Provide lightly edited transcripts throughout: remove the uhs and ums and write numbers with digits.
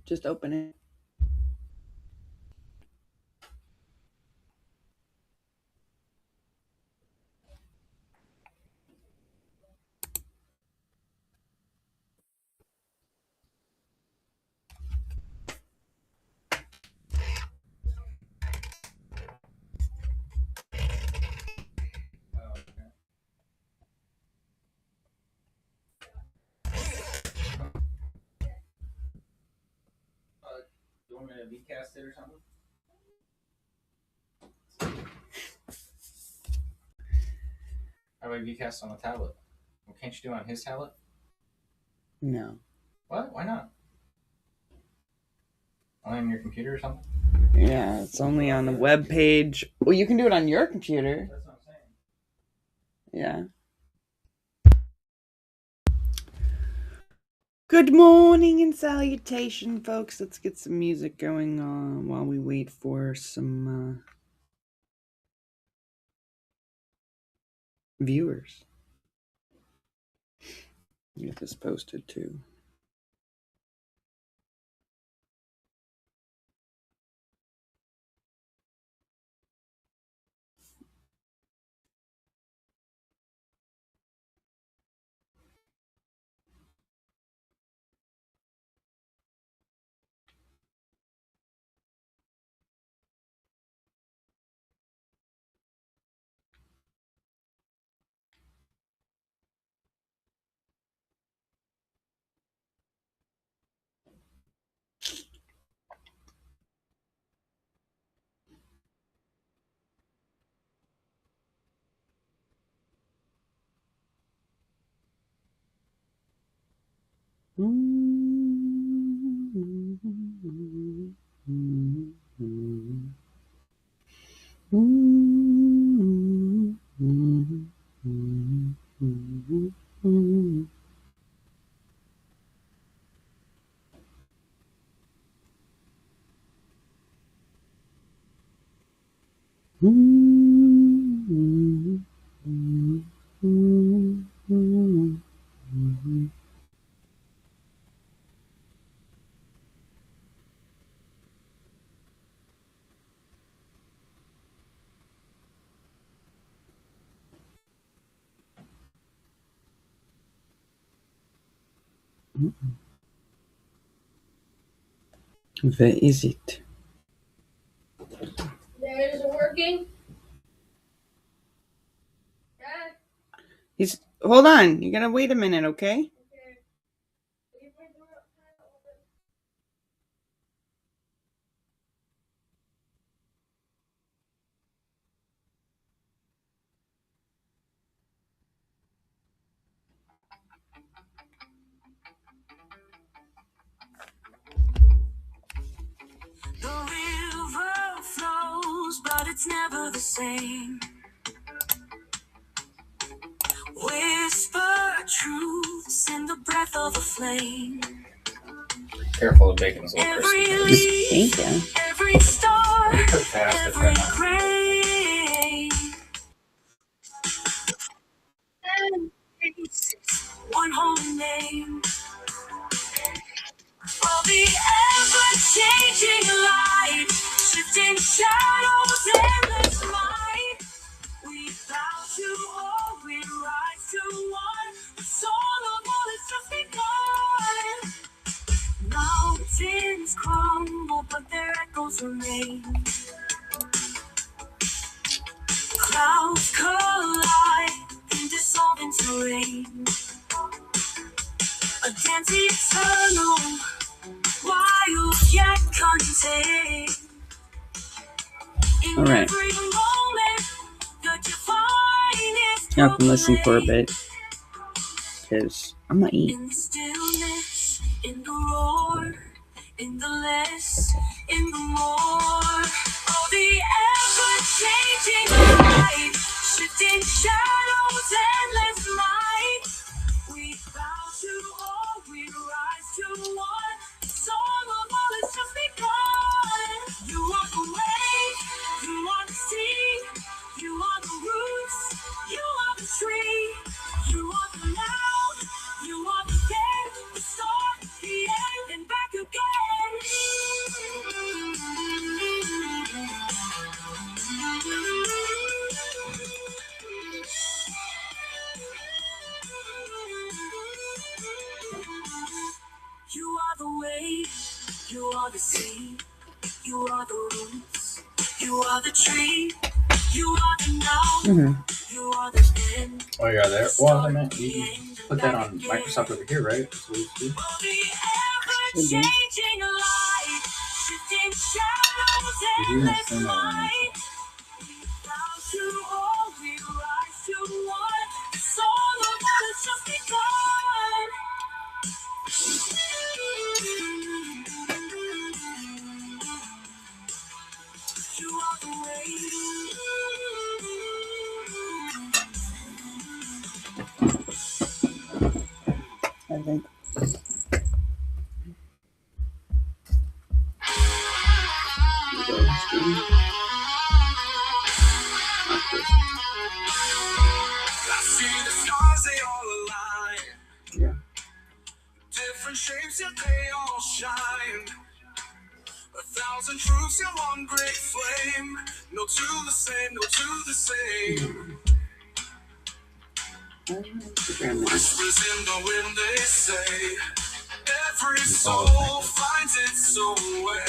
Just open it. You want me to recast it or something? How about recast on the tablet? Well, can't you do it on his tablet? No. What? Why not? Only on your computer or something? Yeah, it's only on the web page. Well, you can do it on your computer. That's what I'm saying. Yeah. Good morning and salutation, folks. Let's get some music going on while we wait for some viewers. Get this posted too. Where is it? Dad, is it working? Dad? Hold on. You're gonna wait a minute, okay? Okay. Leave my door open. The river flows, but it's never the same. Whisper truths in the breath of a flame. Careful, the bacon's a little Every crispy. Thank you. every star, You cook fast if every they're not. grain. One holy name. Of the ever-changing light, shifting shadows, endless might. We bow to all, we rise to one. The soul of all is just begun. Mountains crumble, but their echoes remain. Clouds collide and dissolve into rain. A dance eternal, wild yet contained. In All right. every moment, the divine is Y'all can listen for a proclaimed. bit, because I'm not eating. In the stillness, in the roar, in the less, in the more. Oh, the ever-changing light, shifting shadows, endless might. We bow to all, we rise to one. The song of all is just begun. You are the way, you are the sea, you are the roots, you are the tree, you are the now, you are the then, the start, the end, and back again. are the sea, you are the roots, you are the tree, you are the now, you are the end. Oh, yeah, there. Well, I meant you can put that on Microsoft over here, right? That's what you do. Changing light, shifting shadows You're and doing similar on light. Bow to all, we rise to one. The song of God has just begun. You are the way. I think. I see the stars, they all align. Yeah. Different shapes, yet they all shine. 1,000 truths in one great flame. No two the same, no two the same. Whispers in the wind, they say. Every soul finds its own way.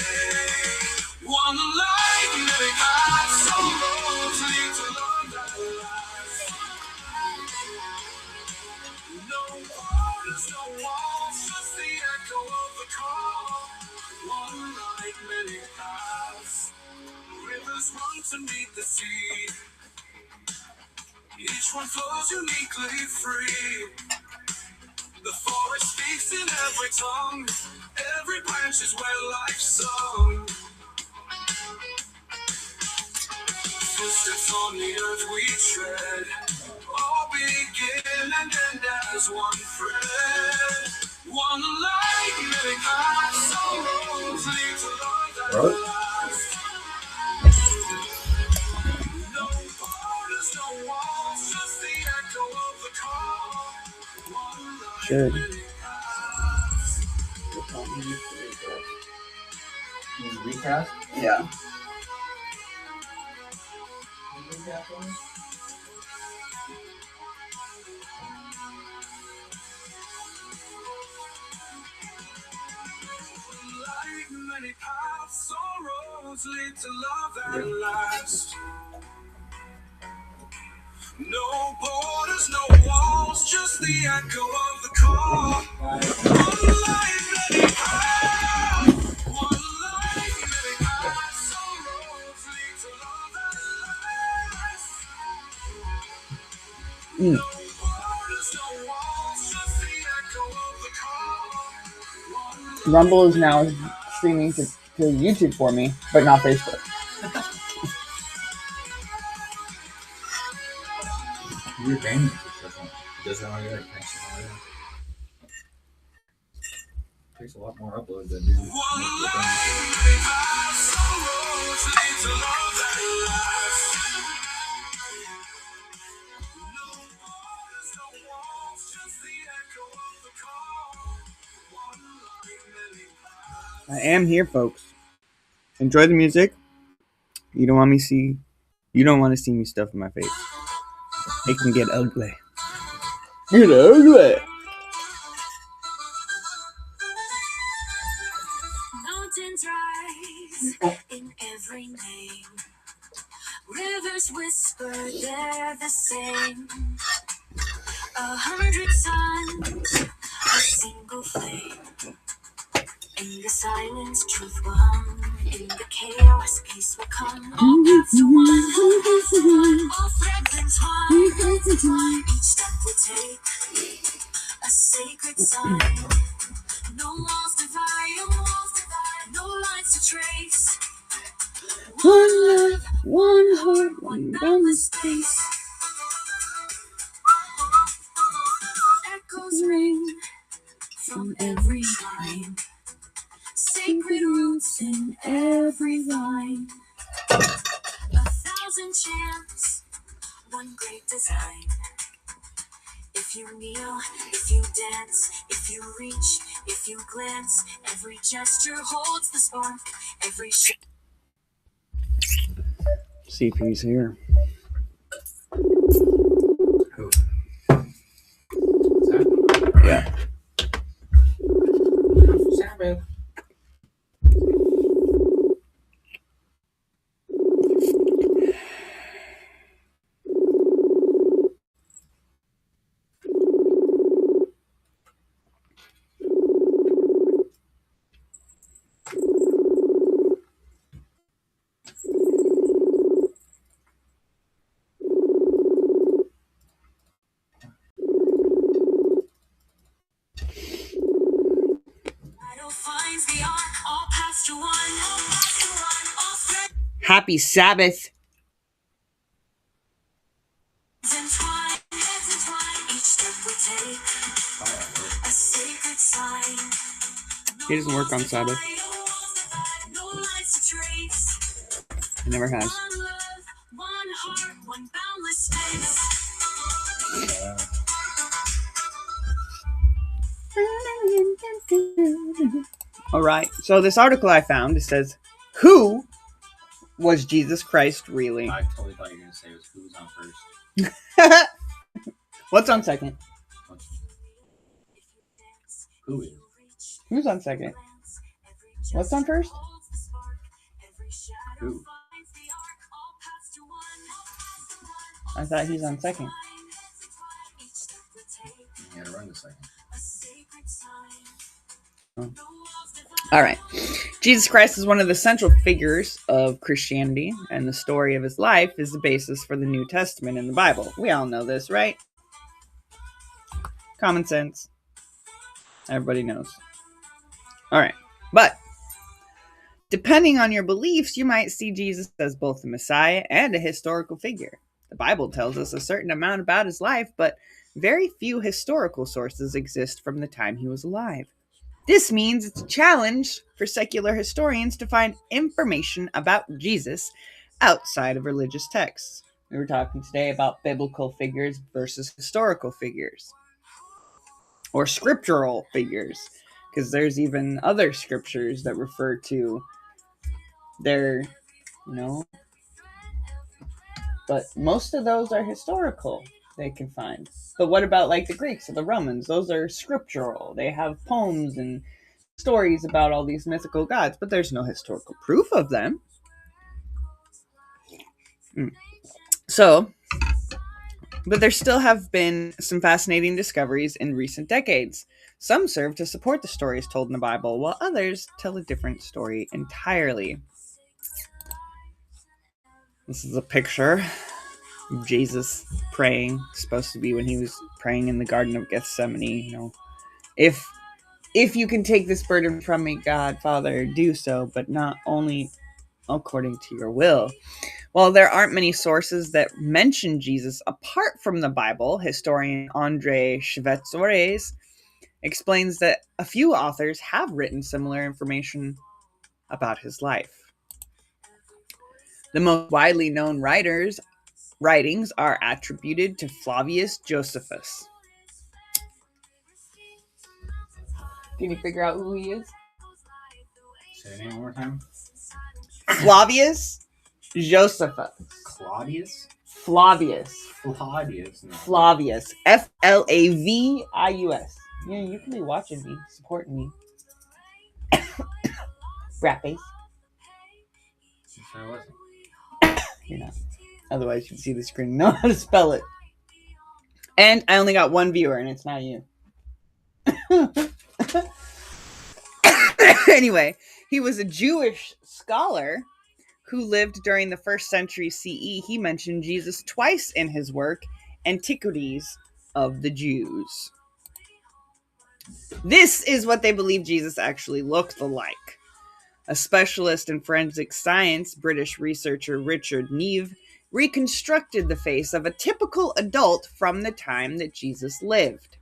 One light, many paths, all roads lead to love that lasts. No borders, no walls, just the echo of the call. One light, many paths. Rivers run to meet the sea. Each one flows uniquely free. The forest speaks in every tongue. Every branch is where life's sung. Footsteps on the earth we tread. All begin and end as one thread. One light, many paths, all roads lead to love that lasts. No borders, no walls, just the echo of the call. One light, Should. many Need a recast? Yeah. Like many paths, all roads lead to love that lasts. No borders, no walls, just the echo of the call. One life, many paths. One life, many paths, all roads lead to love that lasts. No borders, no walls, just the echo of the call. One life, Rumble is now streaming to YouTube for me, but not Facebook. Your game doesn't want to get a connection already. Takes a lot more upload than one life, many paths, all roads lead to love that lasts. No borders, no walls, just the echo of the call. One life, many paths. I am here, folks. Enjoy the music. You don't want to see me stuffing my face. It can get ugly. Get ugly. Mountains rise in every name. Rivers whisper, they're the same. 100 suns, a single flame. In the silence, truth will hum. In the chaos, peace will come. All paths to one, all threads entwined. Each step we take, a sacred sign. No walls divide, no lines to trace. One love, one heart, one boundless space. Echoes ring from every shrine. Sacred roots in every line. 1,000 chants, one great design. If you kneel, if you dance, if you reach, if you glance, every gesture holds the spark. Every See if he's here. Who? Yeah. Sabbath. Happy Sabbath. Entwine, each step we take, a sacred sign. He doesn't work on Sabbath. No lines to trace. He never has. One love, one heart, one boundless space. All right. So this article I found, it says, who was Jesus Christ really? I totally thought you were going to say it was who's on first. What's on second? Who is? Who's on second? What's on first? Who? I thought he's on second. You gotta run the second. All right. Jesus Christ is one of the central figures of Christianity, and the story of his life is the basis for the New Testament in the Bible. We all know this, right? Common sense. Everybody knows. All right. But depending on your beliefs, you might see Jesus as both the Messiah and a historical figure. The Bible tells us a certain amount about his life, but very few historical sources exist from the time he was alive. This means it's a challenge for secular historians to find information about Jesus outside of religious texts. We were talking today about biblical figures versus historical figures, or scriptural figures, because there's even other scriptures that refer to their, but most of those are historical, they can find. But what about like the Greeks or the Romans? Those are scriptural. They have poems and stories about all these mythical gods, but there's no historical proof of them. So, but there still have been some fascinating discoveries in recent decades. Some serve to support the stories told in the Bible, while others tell a different story entirely. This is a picture of Jesus praying. It's supposed to be when he was praying in the Garden of Gethsemane. If you can take this burden from me, God, Father, do so, but not only according to your will. While there aren't many sources that mention Jesus apart from the Bible, historian Andrei Shvetsores explains that a few authors have written similar information about his life. The most widely known writings are attributed to Flavius Josephus. Can you figure out who he is? Say the name one more time. Flavius Josephus. Claudius? Flavius. Claudius. No. Flavius. Flavius. Yeah, you can be watching me, supporting me. Rat face. Sure wasn't. You're not. Otherwise, you'd see the screen and know how to spell it. And I only got one viewer, and it's not you. Anyway, he was a Jewish scholar who lived during the 1st century CE. He mentioned Jesus twice in his work, Antiquities of the Jews. This is what they believe Jesus actually looked like. A specialist in forensic science, British researcher Richard Neve, reconstructed the face of a typical adult from the time that Jesus lived.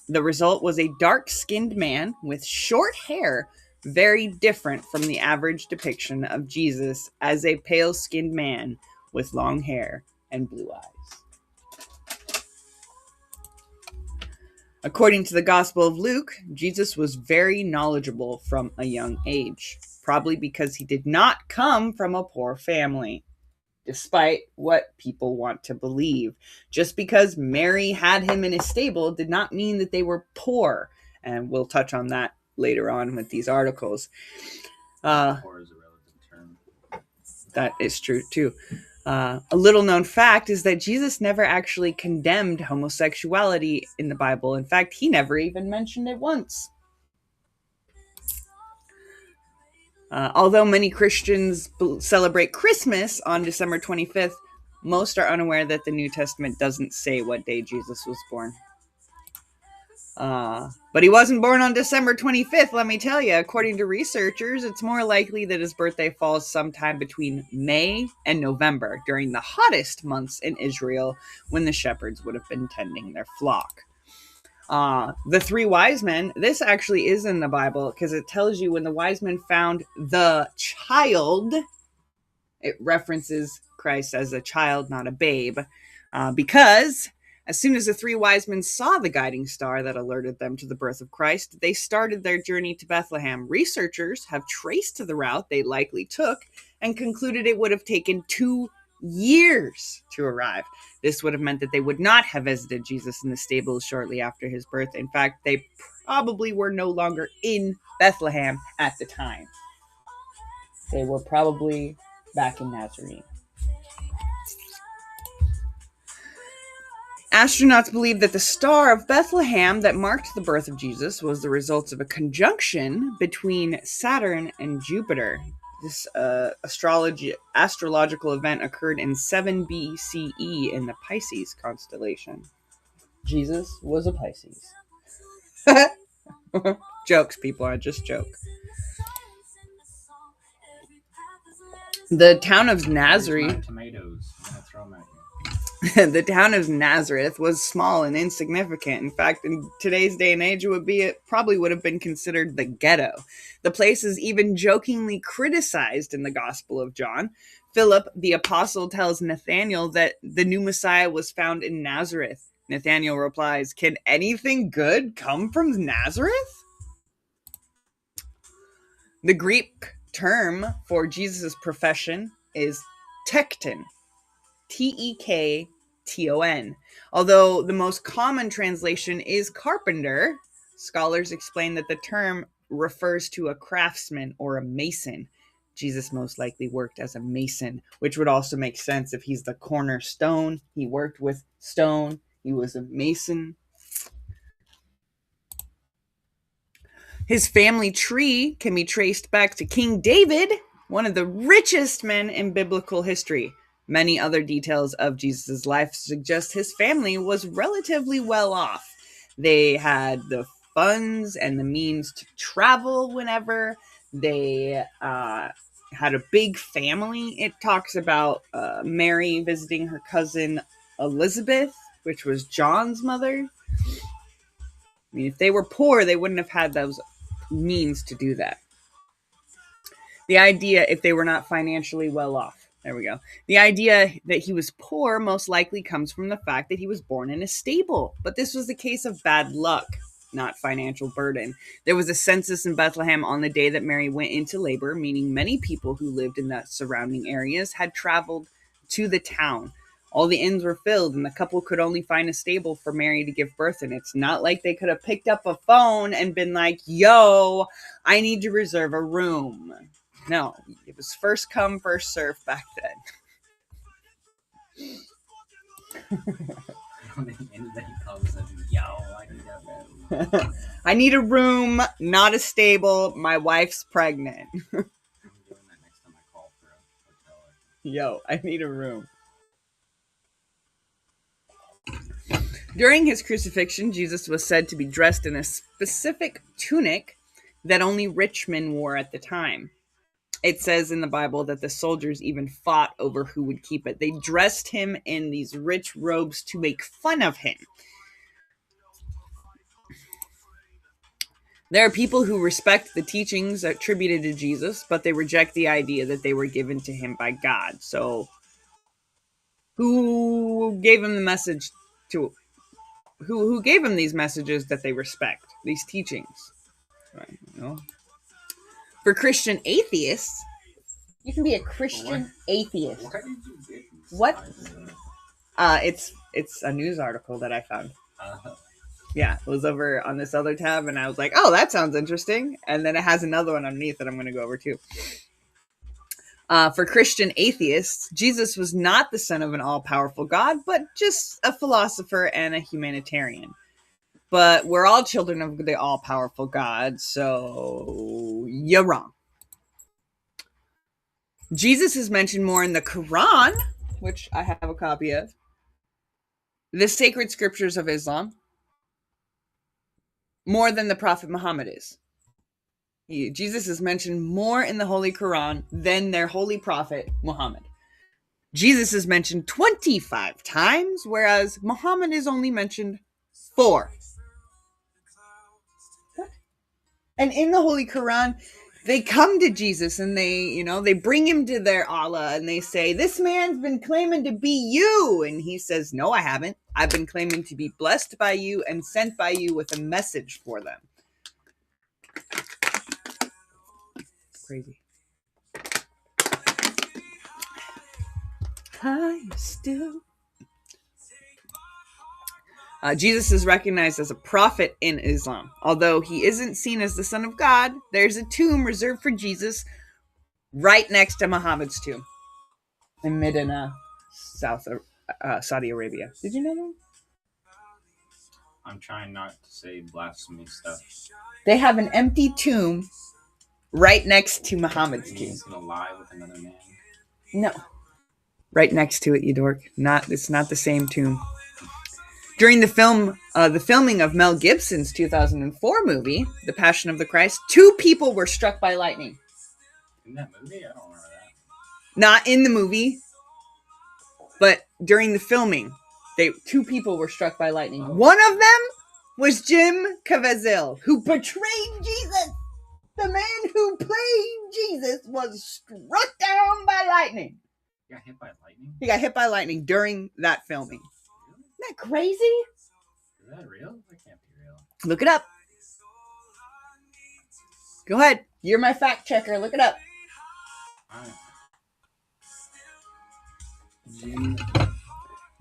The result was a dark-skinned man with short hair, very different from the average depiction of Jesus as a pale-skinned man with long hair and blue eyes. According to the Gospel of Luke, Jesus was very knowledgeable from a young age, probably because he did not come from a poor family, despite what people want to believe. Just because Mary had him in a stable did not mean that they were poor, and we'll touch on that later on with these articles. Poor is a relative term. That is true too. A little known fact is that Jesus never actually condemned homosexuality in the Bible. In fact, he never even mentioned it once. Although many Christians celebrate Christmas on December 25th, most are unaware that the New Testament doesn't say what day Jesus was born. But he wasn't born on December 25th, let me tell you. According to researchers, it's more likely that his birthday falls sometime between May and November, during the hottest months in Israel, when the shepherds would have been tending their flock. The three wise men, this actually is in the Bible, because it tells you when the wise men found the child, it references Christ as a child, not a babe, because as soon as the three wise men saw the guiding star that alerted them to the birth of Christ, they started their journey to Bethlehem. Researchers have traced the route they likely took and concluded it would have taken 2 years to arrive. This would have meant that they would not have visited Jesus in the stables shortly after his birth. In fact, they probably were no longer in Bethlehem at the time. They were probably back in Nazarene. Astronauts believe that the star of Bethlehem that marked the birth of Jesus was the result of a conjunction between Saturn and Jupiter. This astrological event occurred in 7 BCE in the Pisces constellation. Jesus was a Pisces. Jokes, people, I just joke. The town of Nazareth. Tomatoes. I'm gonna throw them at you. The town of Nazareth was small and insignificant. In fact, in today's day and age, it probably would have been considered the ghetto. The place is even jokingly criticized in the Gospel of John. Philip, the apostle, tells Nathanael that the new Messiah was found in Nazareth. Nathanael replies, "Can anything good come from Nazareth?" The Greek term for Jesus' profession is tekton. Tekton. Although the most common translation is carpenter, scholars explain that the term refers to a craftsman or a mason. Jesus most likely worked as a mason, which would also make sense if he's the cornerstone. He worked with stone. He was a mason. His family tree can be traced back to King David, one of the richest men in biblical history. Many other details of Jesus' life suggest his family was relatively well off. They had the funds and the means to travel whenever. They had a big family. It talks about Mary visiting her cousin Elizabeth, which was John's mother. I mean, if they were poor, they wouldn't have had those means to do that. The idea, if they were not financially well off. There we go. The idea that he was poor most likely comes from the fact that he was born in a stable. But this was the case of bad luck, not financial burden. There was a census in Bethlehem on the day that Mary went into labor, meaning many people who lived in the surrounding areas had traveled to the town. All the inns were filled, and the couple could only find a stable for Mary to give birth in. It's not like they could have picked up a phone and been like, "Yo, I need to reserve a room." No, it was first come, first serve back then. I don't think anybody calls them, "Yo, I need that room." I need a room, not a stable. My wife's pregnant. I'm doing that next time I call for a hotel. Yo, I need a room. During his crucifixion, Jesus was said to be dressed in a specific tunic that only rich men wore at the time. It says in the Bible that the soldiers even fought over who would keep it. They dressed him in these rich robes to make fun of him. There are people who respect the teachings attributed to Jesus, but they reject the idea that they were given to him by God. So, who gave him the message to? Who gave him these messages that they respect? These teachings, right? You know? For Christian atheists, you can be a Christian atheist. Why did you get these What? signs? It's a news article that I found. Yeah, it was over on this other tab, and I was like, "Oh, that sounds interesting." And then it has another one underneath that I'm going to go over too. For Christian atheists, Jesus was not the son of an all-powerful God, but just a philosopher and a humanitarian. But we're all children of the all-powerful God, so you're wrong. Jesus is mentioned more in the Quran, which I have a copy of, the sacred scriptures of Islam, more than the Prophet Muhammad is. Jesus is mentioned more in the Holy Quran than their holy prophet Muhammad. Jesus is mentioned 25 times, whereas Muhammad is only mentioned 4. And in the Holy Quran, they come to Jesus and they bring him to their Allah and they say, this man's been claiming to be you. And he says, no, I haven't. I've been claiming to be blessed by you and sent by you with a message for them. Crazy. I still. Jesus is recognized as a prophet in Islam. Although he isn't seen as the son of God, there's a tomb reserved for Jesus right next to Muhammad's tomb in Medina, Saudi Arabia. Did you know that? I'm trying not to say blasphemy stuff. They have an empty tomb right next to Muhammad's tomb. He's gonna lie with another man. No. Right next to it, you dork. It's not the same tomb. During the filming of Mel Gibson's 2004 movie, The Passion of the Christ, 2 people were struck by lightning. In that movie? I don't remember that. Not in the movie, but during the filming, 2 people were struck by lightning. Oh. One of them was Jim Caviezel, who portrayed Jesus. The man who played Jesus was struck down by lightning. He got hit by lightning? He got hit by lightning during that filming. Isn't that crazy? Is that real? That can't be real. Look it up. Go ahead. You're my fact checker. Look it up.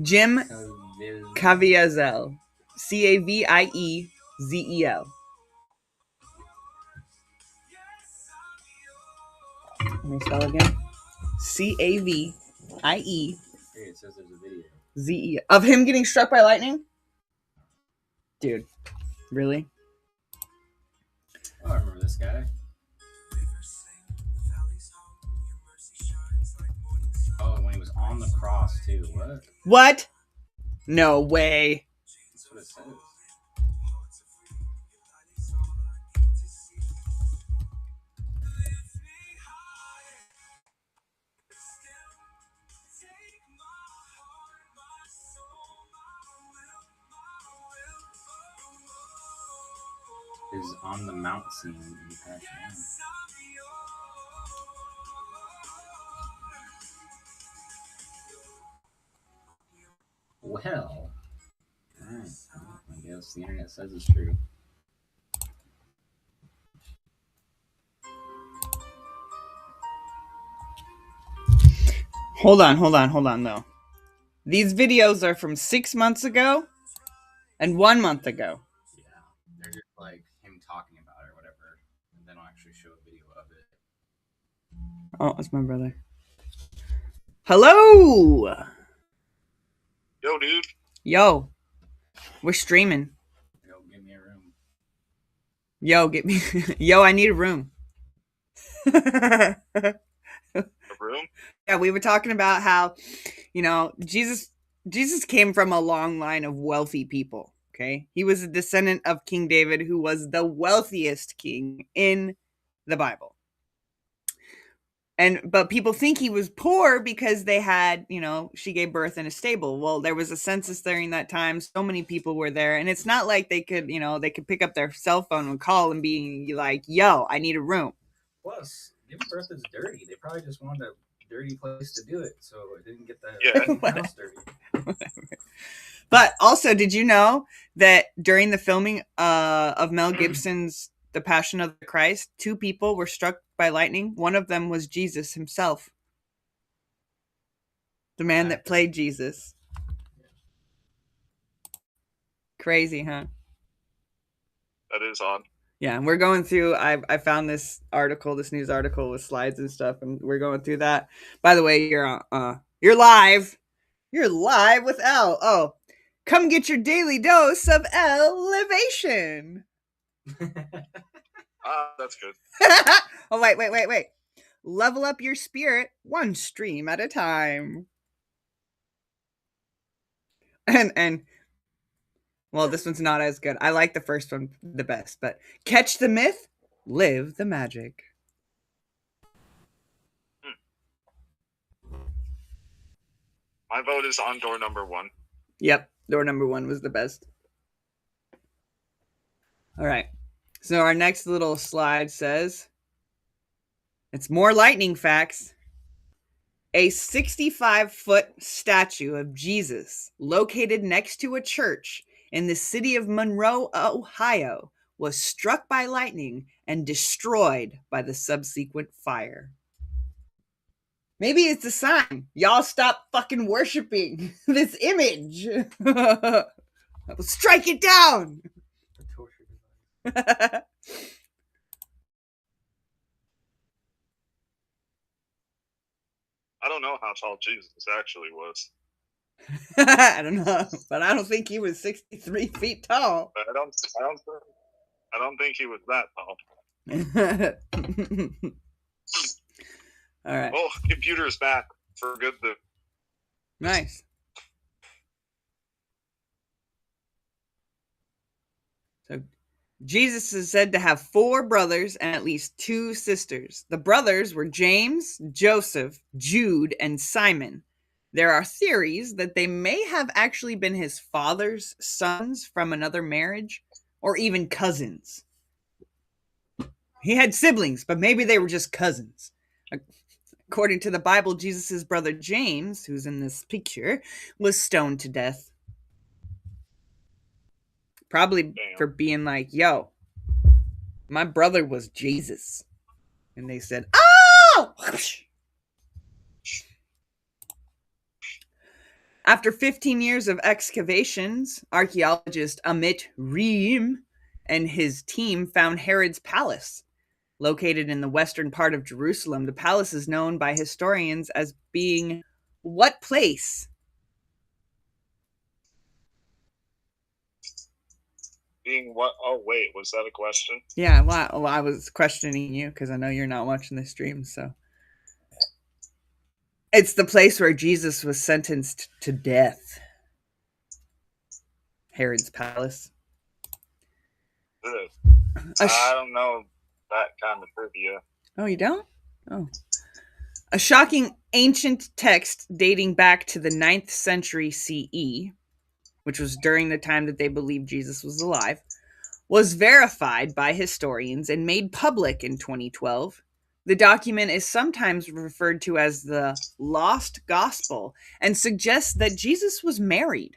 Jim Caviezel. Caviezel. Let me spell again. Caviie. Hey, it says there's a video. Z-E. Of him getting struck by lightning? Dude. Really? Oh, I remember this guy. Oh, when he was on the cross, too. What? What? No way. That's what it says. Is on the mount scene in Passion. Well, alright. I guess the internet says it's true. Hold on, though. These videos are from 6 months ago and 1 month ago. Yeah, they're just like him talking about it or whatever, and then I'll actually show a video of it. Oh, that's my brother. Hello! Yo, dude. Yo. We're streaming. Yo, give me a room. Yo, get me... Yo, I need a room. A room? Yeah, we were talking about how, Jesus came from a long line of wealthy people, okay? He was a descendant of King David, who was the wealthiest king in the Bible. But people think he was poor because they had, she gave birth in a stable. Well, there was a census during that time. So many people were there. And it's not like they could pick up their cell phone and call and be like, yo, I need a room. Plus, giving birth is dirty. They probably just wanted a dirty place to do it, so it didn't get the house dirty. But also, did you know that during the filming of Mel Gibson's The Passion of the Christ, 2 people were struck by lightning? One of them was Jesus himself. The man that played Jesus. Crazy, huh? That is odd. Yeah, and we're going through, I found this news article with slides and stuff, and we're going through that. By the way, you're live. You're live with L. Oh, come get your daily dose of elevation. That's good. Oh, wait. Level up your spirit 1 stream at a time. And Well, this one's not as good. I like the first one the best, but catch the myth, live the magic. My vote is on door number 1. Yep, door number 1 was the best. All right. So our next little slide says, it's more lightning facts. A 65-foot statue of Jesus located next to a church in the city of Monroe, Ohio, was struck by lightning and destroyed by the subsequent fire. Maybe it's a sign. Y'all stop fucking worshiping this image. I will strike it down. I don't know how tall Jesus actually was. I don't know, but I don't think he was 63 feet tall. But I don't think he was that tall. All right. Well, computer's back for good. Nice. So Jesus is said to have 4 brothers and at least 2 sisters. The brothers were James, Joseph, Jude, and Simon. There are theories that they may have actually been his father's sons from another marriage, or even cousins. He had siblings, but maybe they were just cousins. According to the Bible, Jesus' brother James, who's in this picture, was stoned to death. Probably for being like, yo, my brother was Jesus. And they said, oh! After 15 years of excavations, archaeologist Amit Reem and his team found Herod's palace. Located in the western part of Jerusalem, the palace is known by historians as being what place? Being what? Oh, wait, was that a question? Yeah, well, I was questioning you because I know you're not watching the stream, so. It's the place where Jesus was sentenced to death. Herod's palace. Good. I don't know that kind of trivia. Oh, you don't? Oh. A shocking ancient text dating back to the 9th century CE, which was during the time that they believed Jesus was alive, was verified by historians and made public in 2012. The document is sometimes referred to as the Lost Gospel and suggests that Jesus was married.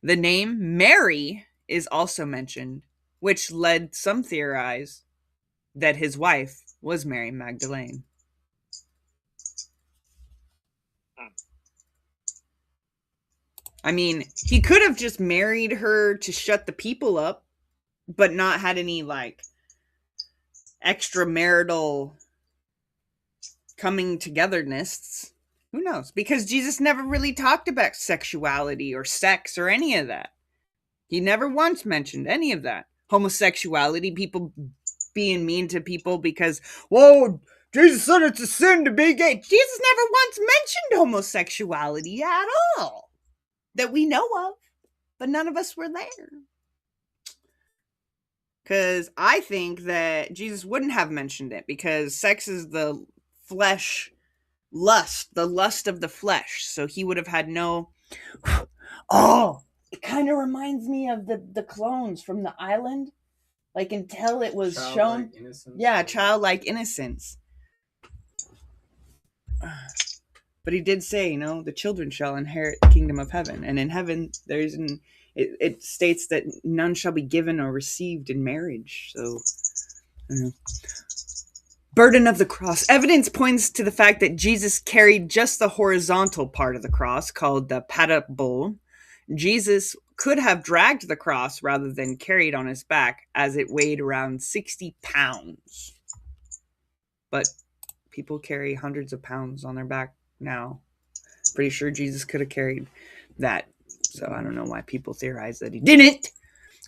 The name Mary is also mentioned, which led some theorize that his wife was Mary Magdalene. I mean, he could have just married her to shut the people up, but not had any, like, extramarital coming togetherness. Who knows? Because Jesus never really talked about sexuality or sex or any of that. He never once mentioned any of that. Homosexuality, people being mean to people because, whoa, Jesus said it's a sin to be gay. Jesus never once mentioned homosexuality at all that we know of, but none of us were there. Because I think that Jesus wouldn't have mentioned it because sex is the flesh lust, the lust of the flesh. So he would have had no... Oh, it kind of reminds me of the clones from the island. Like, until it was shown... Innocence. Yeah, childlike innocence. But he did say, you know, the children shall inherit the kingdom of heaven. And in heaven, there's it states that none shall be given or received in marriage. So, you know. Burden of the cross. Evidence points to the fact that Jesus carried just the horizontal part of the cross, called the patibule. Jesus could have dragged the cross rather than carried on his back, as it weighed around 60 pounds. But people carry hundreds of pounds on their back now. Pretty sure Jesus could have carried that. So I don't know why people theorize that he didn't.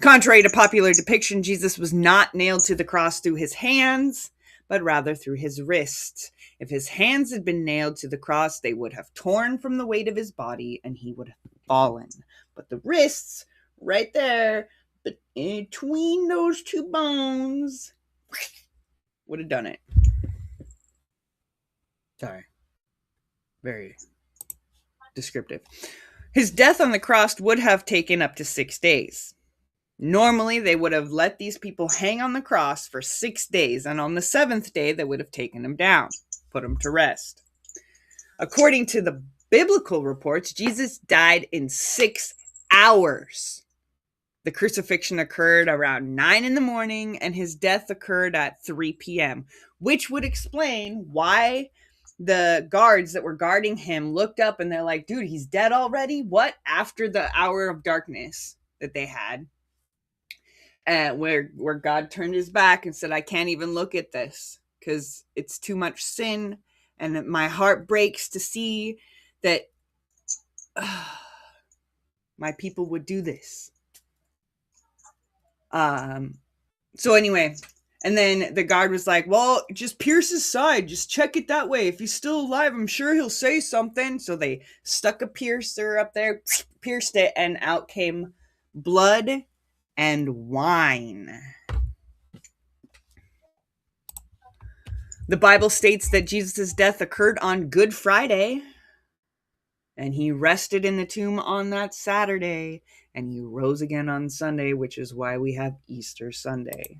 Contrary to popular depiction, Jesus was not nailed to the cross through his hands, but rather through his wrists. If his hands had been nailed to the cross, they would have torn from the weight of his body and he would have fallen. But the wrists right there, between those two bones, would have done it. Sorry. Very descriptive. His death on the cross would have taken up to 6 days. Normally, they would have let these people hang on the cross for 6 days, and on the 7th day, they would have taken him down, put him to rest. According to the biblical reports, Jesus died in 6 hours. The crucifixion occurred around 9 in the morning, and his death occurred at 3 p.m., which would explain why the guards that were guarding him looked up and they're like, dude, he's dead already? What? After the hour of darkness that they had. Where God turned his back and said, I can't even look at this because it's too much sin, and my heart breaks to see that my people would do this. So anyway, and then the guard was like, well, just pierce his side. Just check it that way. If he's still alive, I'm sure he'll say something. So they stuck a piercer up there, pierced it, and out came blood and wine. The Bible states that Jesus' death occurred on Good Friday, and he rested in the tomb on that Saturday, and he rose again on Sunday, which is why we have Easter Sunday.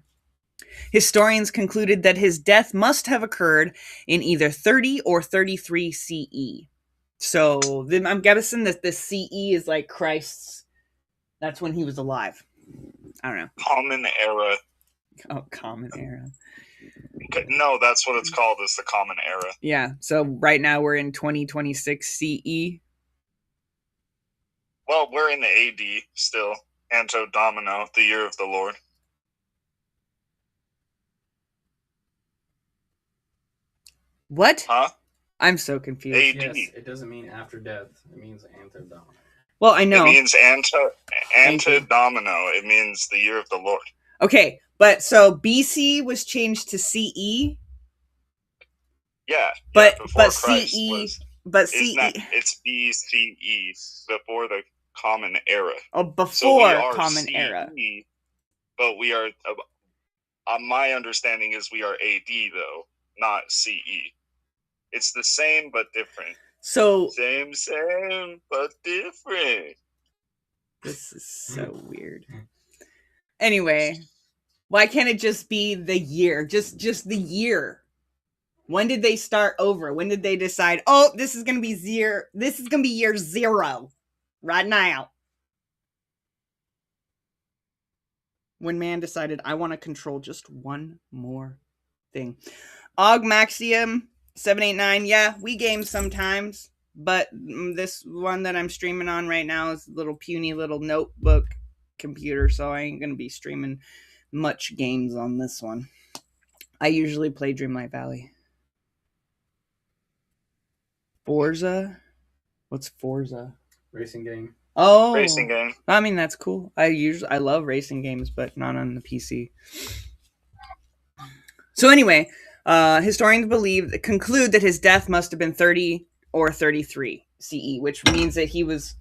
Historians concluded that his death must have occurred in either 30 or 33 CE. So I'm guessing that the CE is like Christ's, that's when he was alive. I don't know. Common era. Oh, common era. No, that's what it's called, is the common era. Yeah, so right now we're in 2026 CE. Well, we're in the AD still. Anno Domino, the year of the Lord. What? Huh? I'm so confused. AD. Yes, it doesn't mean after death. It means Anno Domino. Well, I know. It means Anno Domino. It means the year of the Lord. Okay, but so BC was changed to CE. Yeah, but Christ CE, was, but CE. It's BCE, before the common era. Oh, before so common CE, era. But we are. My understanding is we are AD though, not CE. It's the same but different. So same but different. This is so weird. Anyway, why can't it just be the year? Just the year. When did they start over? When did they decide, oh, this is going to be year 0 right now? When man decided, I want to control just one more thing. Og Maxium 789, yeah, we game sometimes, but this one that I'm streaming on right now is a little puny little notebook computer, so I ain't going to be streaming much games on this one. I usually play Dreamlight Valley. Forza? What's Forza? Racing game. Oh, racing game. I mean, that's cool. I love racing games, but not on the PC. So anyway, historians conclude that his death must have been 30 or 33 CE, which means that he was,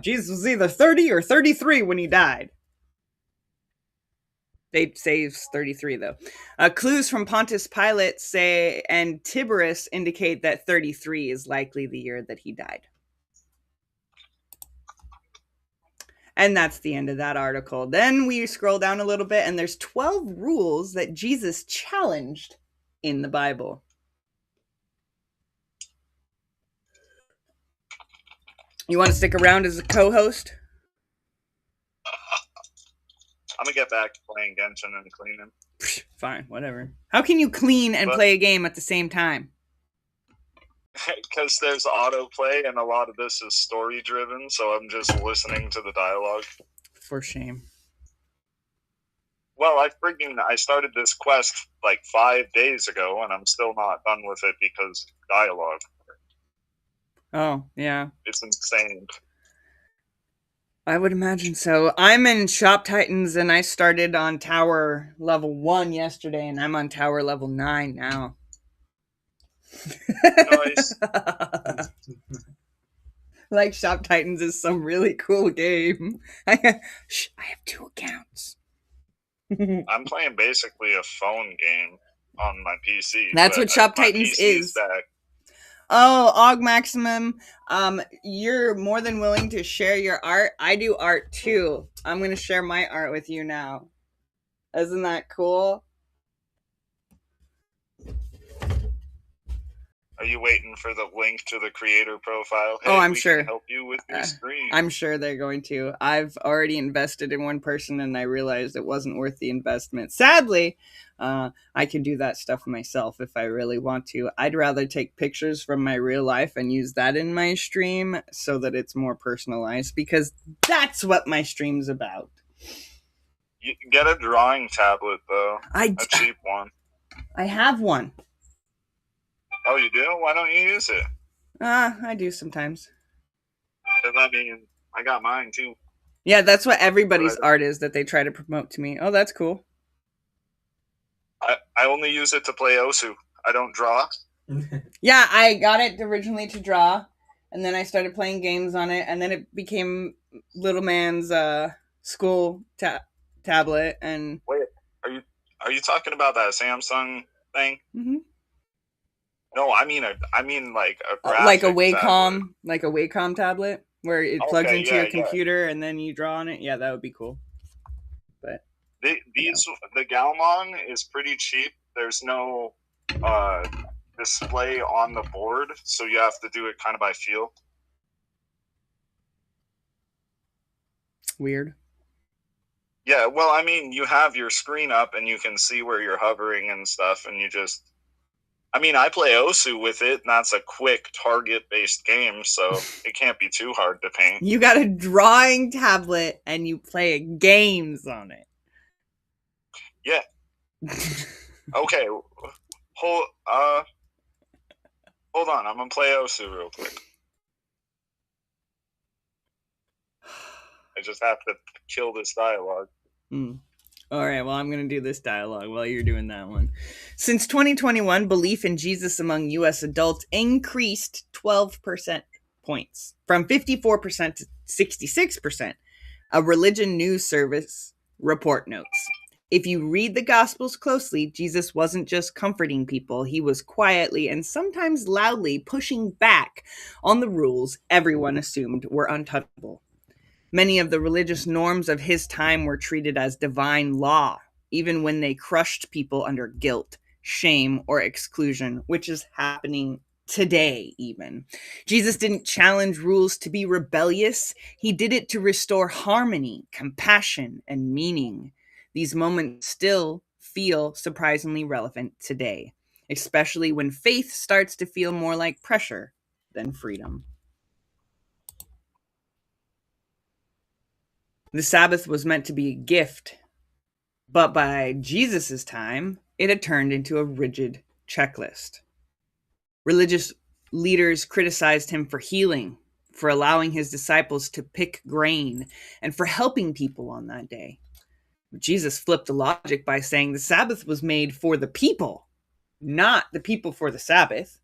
Jesus was either 30 or 33 when he died. They say it's 33 though. Clues from Pontius Pilate and Tiberius indicate that 33 is likely the year that he died. And that's the end of that article. Then we scroll down a little bit and there's 12 rules that Jesus challenged in the Bible. You want to stick around as a co-host? I'm going to get back to playing Genshin and cleaning. Fine, whatever. How can you clean and play a game at the same time? Because there's autoplay and a lot of this is story driven, so I'm just listening to the dialogue. For shame. Well, I started this quest like 5 days ago, and I'm still not done with it because dialogue. Oh, yeah. It's insane. I would imagine so. I'm in Shop Titans, and I started on Tower Level 1 yesterday, and I'm on Tower Level 9 now. Nice. Like Shop Titans is some really cool game. I have 2 accounts. I'm playing basically a phone game on my PC. That's but what Shop my Titans PC is. Back. Oh, Og Maximum, you're more than willing to share your art. I do art too. I'm going to share my art with you now. Isn't that cool? Are you waiting for the link to the creator profile? Hey, I'm we sure. Can help you with your screen. I'm sure they're going to. I've already invested in one person and I realized it wasn't worth the investment. Sadly, I can do that stuff myself if I really want to. I'd rather take pictures from my real life and use that in my stream so that it's more personalized, because that's what my stream's about. You can get a drawing tablet, though. A cheap one. I have one. Oh, you do? Why don't you use it? I do sometimes. Because, I mean, I got mine, too. Yeah, that's what everybody's art is that they try to promote to me. Oh, that's cool. I only use it to play Osu. I don't draw. Yeah, I got it originally to draw, and then I started playing games on it, and then it became little man's school tablet. And wait, are you talking about that Samsung thing? Mm-hmm. No, I mean like a like a Wacom tablet where it plugs into your computer and then you draw on it. Yeah, that would be cool. But the Galmon is pretty cheap. There's no display on the board, so you have to do it kind of by feel. Weird. Yeah, well, I mean, you have your screen up and you can see where you're hovering and stuff, and you just... I mean, I play Osu with it, and that's a quick target-based game, so it can't be too hard to paint. You got a drawing tablet, and you play games on it. Yeah. Okay. Hold on, I'm gonna play Osu real quick. I just have to kill this dialogue. All right, well, I'm going to do this dialogue while you're doing that one. Since 2021, belief in Jesus among U.S. adults increased 12% points, from 54% to 66%. A religion news service report notes. If you read the Gospels closely, Jesus wasn't just comforting people. He was quietly and sometimes loudly pushing back on the rules everyone assumed were untouchable. Many of the religious norms of his time were treated as divine law, even when they crushed people under guilt, shame, or exclusion, which is happening today even. Jesus didn't challenge rules to be rebellious. He did it to restore harmony, compassion, and meaning. These moments still feel surprisingly relevant today, especially when faith starts to feel more like pressure than freedom. The Sabbath was meant to be a gift, but by Jesus' time, it had turned into a rigid checklist. Religious leaders criticized him for healing, for allowing his disciples to pick grain, and for helping people on that day. Jesus flipped the logic by saying the Sabbath was made for the people, not the people for the Sabbath.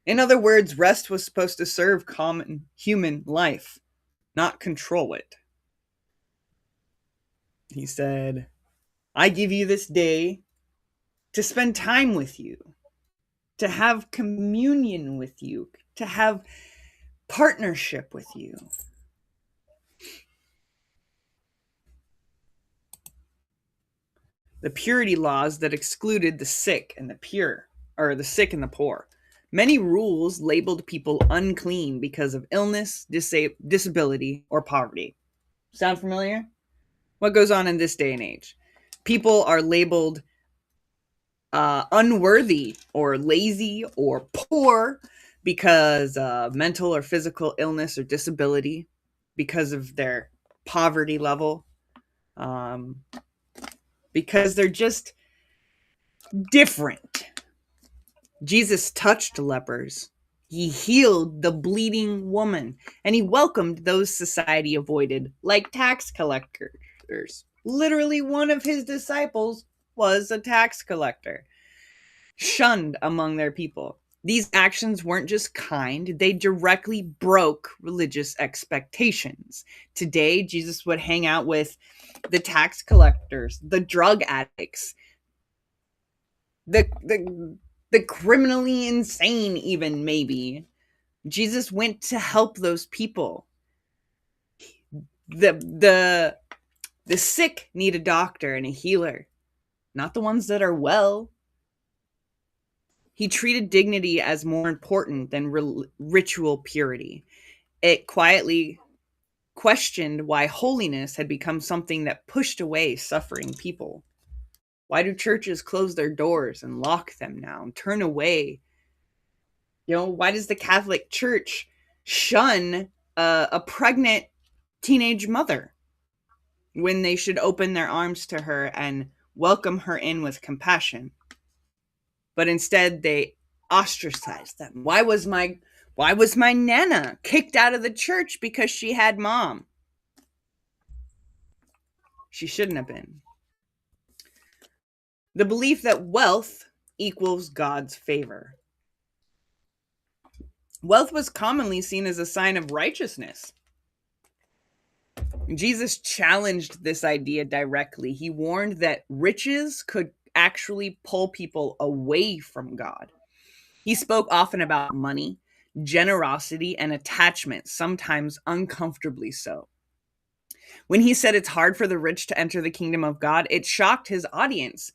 In other words, rest was supposed to serve common human life, not control it. He said, I give you this day to spend time with you, to have communion with you, to have partnership with you. The purity laws that excluded the sick and the pure, or the sick and the poor. Many rules labeled people unclean because of illness, disability, or poverty. Sound familiar? What goes on in this day and age? People are labeled unworthy or lazy or poor because of mental or physical illness or disability, because of their poverty level, because they're just different. Jesus touched lepers. He healed the bleeding woman, and he welcomed those society avoided, like tax collectors. Literally, one of his disciples was a tax collector, shunned among their people. These actions weren't just kind, they directly broke religious expectations. Today, Jesus would hang out with the tax collectors, the drug addicts, the criminally insane, even maybe. Jesus went to help those people. The sick need a doctor and a healer, not the ones that are well. He treated dignity as more important than ritual purity. It quietly questioned why holiness had become something that pushed away suffering people. Why do churches close their doors and lock them now and turn away? Why does the Catholic Church shun a pregnant teenage mother when they should open their arms to her and welcome her in with compassion? But instead they ostracized them. Why was my nana kicked out of the church because she had mom? She shouldn't have been. The belief that wealth equals God's favor. Wealth was commonly seen as a sign of righteousness. Jesus challenged this idea directly. He warned that riches could actually pull people away from God. He spoke often about money, generosity, and attachment, sometimes uncomfortably so. When he said it's hard for the rich to enter the kingdom of God, it shocked his audience.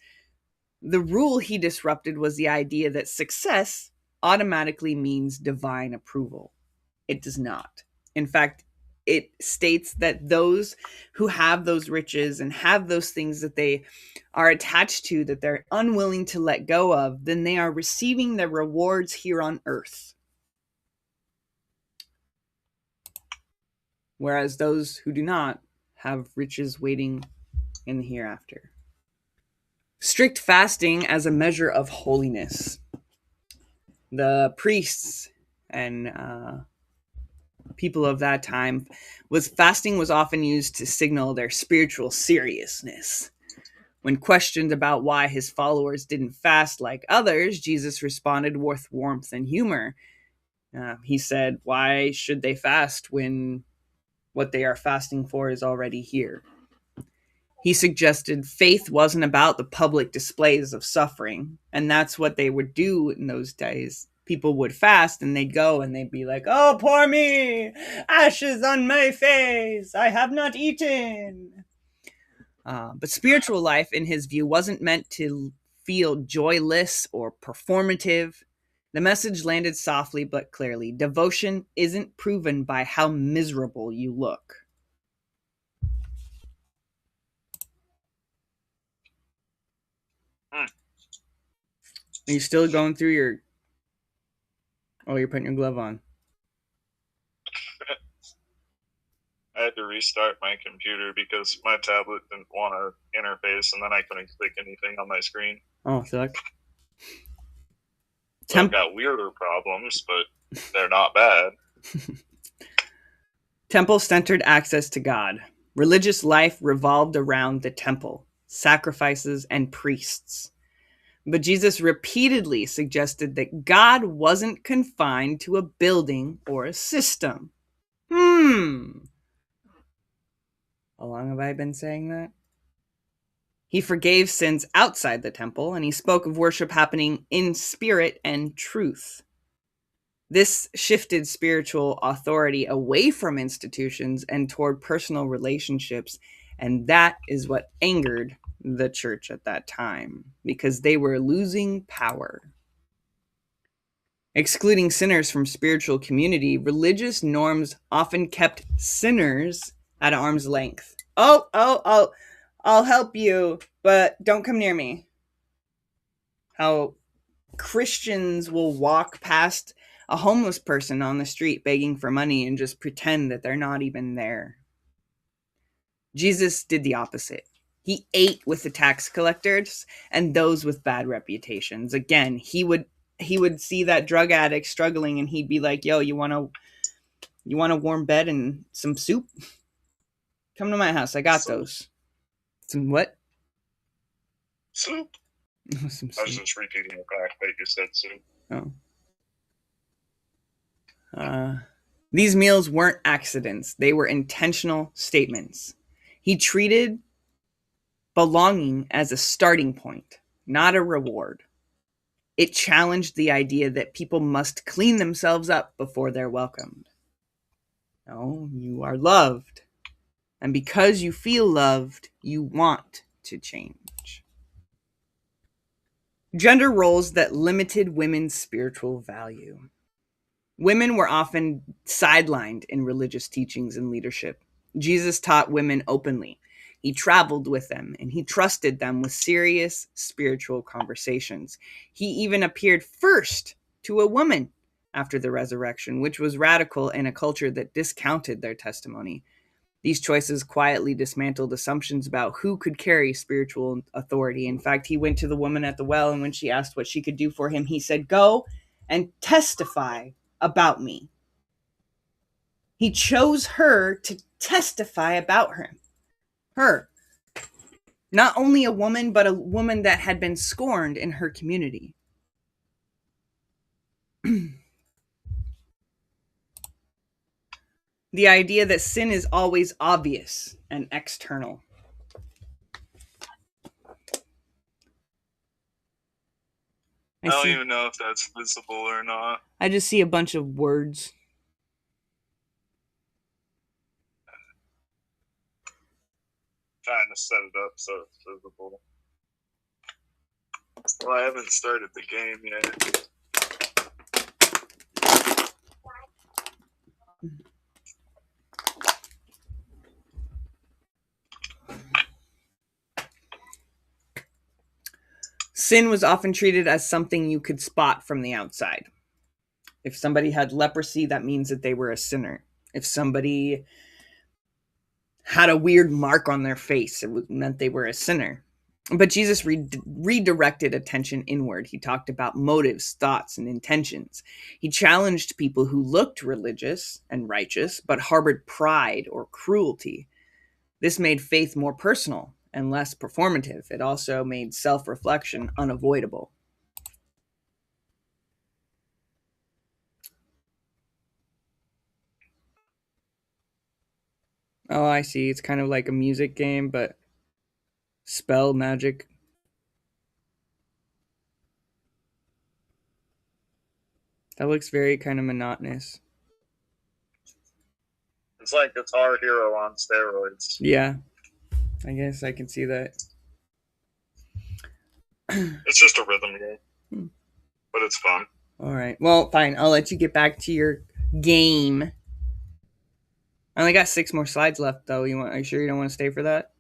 The rule he disrupted was the idea that success automatically means divine approval. It does not. In fact, it states that those who have those riches and have those things that they are attached to, that they're unwilling to let go of, then they are receiving their rewards here on earth. Whereas those who do not have riches waiting in the hereafter. Strict fasting as a measure of holiness. The priests and people of that time fasting was often used to signal their spiritual seriousness. When questioned about why his followers didn't fast like others, Jesus responded with warmth and humor. He said, "Why should they fast when what they are fasting for is already here?" He suggested faith wasn't about the public displays of suffering, and that's what they would do in those days. People would fast and they'd go and they'd be like, "Oh, poor me, ashes on my face, I have not eaten." But spiritual life, in his view, wasn't meant to feel joyless or performative. The message landed softly but clearly. Devotion isn't proven by how miserable you look. Are you still going through your... Oh, you're putting your glove on. I had to restart my computer because my tablet didn't want to interface, and then I couldn't click anything on my screen. Oh, suck. So I've got weirder problems, but they're not bad. Temple-centered access to God. Religious life revolved around the temple, sacrifices, and priests. But Jesus repeatedly suggested that God wasn't confined to a building or a system. How long have I been saying that? He forgave sins outside the temple, and he spoke of worship happening in spirit and truth. This shifted spiritual authority away from institutions and toward personal relationships, and that is what angered the church at that time, because they were losing power. Excluding sinners from spiritual community, religious norms often kept sinners at arm's length. I'll help you, but don't come near me. How Christians will walk past a homeless person on the street begging for money and just pretend that they're not even there. Jesus did the opposite. He ate with the tax collectors and those with bad reputations. Again, he would see that drug addict struggling and he'd be like, "Yo, you want a warm bed and some soup? Come to my house. I got those." Some what? Soup. Some I was soup. just repeating the fact that you said soup. Oh. These meals weren't accidents. They were intentional statements. He treated belonging as a starting point, not a reward. It challenged the idea that people must clean themselves up before they're welcomed. No, you are loved. And because you feel loved, you want to change. Gender roles that limited women's spiritual value. Women were often sidelined in religious teachings and leadership. Jesus taught women openly. He traveled with them, and he trusted them with serious spiritual conversations. He even appeared first to a woman after the resurrection, which was radical in a culture that discounted their testimony. These choices quietly dismantled assumptions about who could carry spiritual authority. In fact, he went to the woman at the well, and when she asked what she could do for him, he said, "Go and testify about me." He chose her to testify about him. Her. Not only a woman, but a woman that had been scorned in her community. The idea that sin is always obvious and external. I don't even know if that's visible or not. I just see a bunch of words. Trying to set it up so it's visible. Well, I haven't started the game yet. Sin was often treated as something you could spot from the outside. If somebody had leprosy, that means that they were a sinner. If somebody had a weird mark on their face, it meant they were a sinner. But Jesus redirected attention inward. He talked about motives, thoughts, and intentions. He challenged people who looked religious and righteous, but harbored pride or cruelty. This made faith more personal and less performative. It also made self-reflection unavoidable. Oh, I see. It's kind of like a music game, but spell magic. That looks very kind of monotonous. It's like Guitar Hero on steroids. Yeah, I guess I can see that. It's just a rhythm game, but it's fun. All right. Well, fine. I'll let you get back to your game. I only got 6 more slides left, though. Are you sure you don't want to stay for that?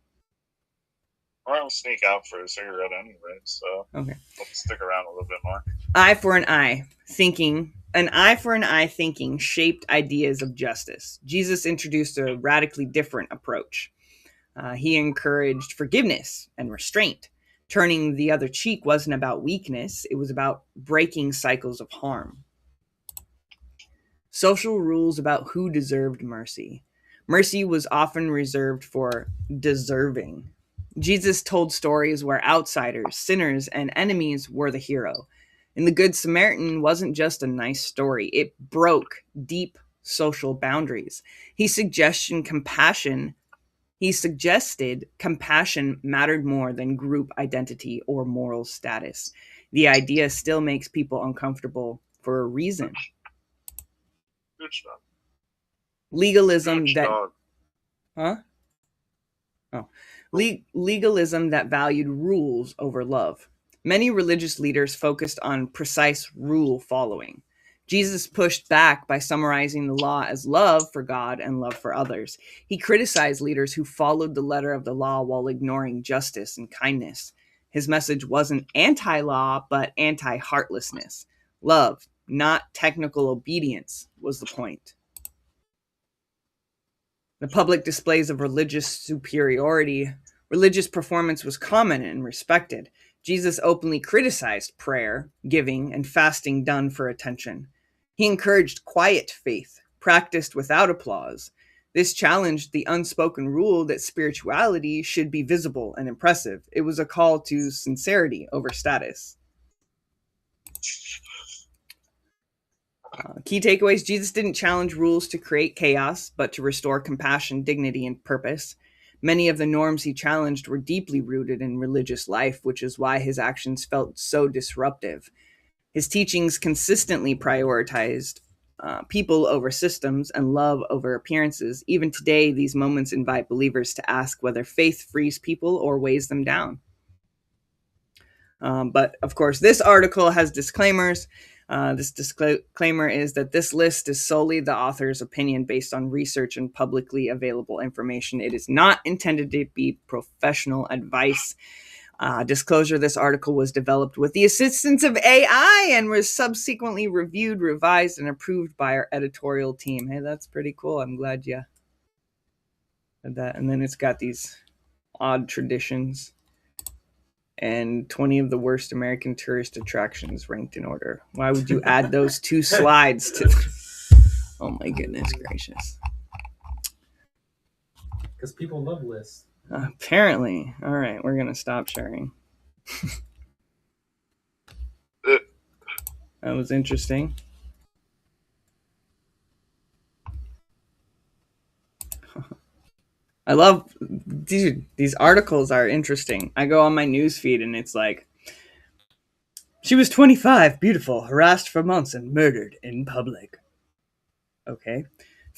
I'll sneak out for a cigarette anyway, so okay. I'll stick around a little bit more. Eye for an eye. Thinking. An eye for an eye thinking shaped ideas of justice. Jesus introduced a radically different approach. He encouraged forgiveness and restraint. Turning the other cheek wasn't about weakness. It was about breaking cycles of harm. Social rules about who deserved mercy. Mercy was often reserved for deserving. Jesus told stories where outsiders, sinners, and enemies were the hero. And the Good Samaritan wasn't just a nice story. It broke deep social boundaries. He suggested compassion mattered more than group identity or moral status. The idea still makes people uncomfortable for a reason. Good stuff. Legalism Good that... dog. Huh? Oh. Legalism that valued rules over love. Many religious leaders focused on precise rule following. Jesus pushed back by summarizing the law as love for God and love for others. He criticized leaders who followed the letter of the law while ignoring justice and kindness. His message wasn't anti-law, but anti-heartlessness. Love, not technical obedience, was the point. The public displays of religious superiority, religious performance was common and respected. Jesus openly criticized prayer, giving, and fasting done for attention. He encouraged quiet faith, practiced without applause. This challenged the unspoken rule that spirituality should be visible and impressive. It was a call to sincerity over status. Key takeaways: Jesus didn't challenge rules to create chaos, but to restore compassion, dignity, and purpose. Many of the norms he challenged were deeply rooted in religious life, which is why his actions felt so disruptive. His teachings consistently prioritized people over systems and love over appearances. Even today, these moments invite believers to ask whether faith frees people or weighs them down. But of course, this article has disclaimers. This disclaimer is that this list is solely the author's opinion based on research and publicly available information. It is not intended to be professional advice. Disclosure: this article was developed with the assistance of AI and was subsequently reviewed, revised, and approved by our editorial team. Hey, that's pretty cool. I'm glad you did that. And then it's got these odd traditions and 20 of the worst American tourist attractions ranked in order. Why would you add those two slides to... Oh my goodness gracious. Because people love lists. Apparently. All right, we're going to stop sharing. That was interesting. I love, dude, these articles are interesting. I go on my newsfeed and it's like, she was 25, beautiful, harassed for months and murdered in public. Okay.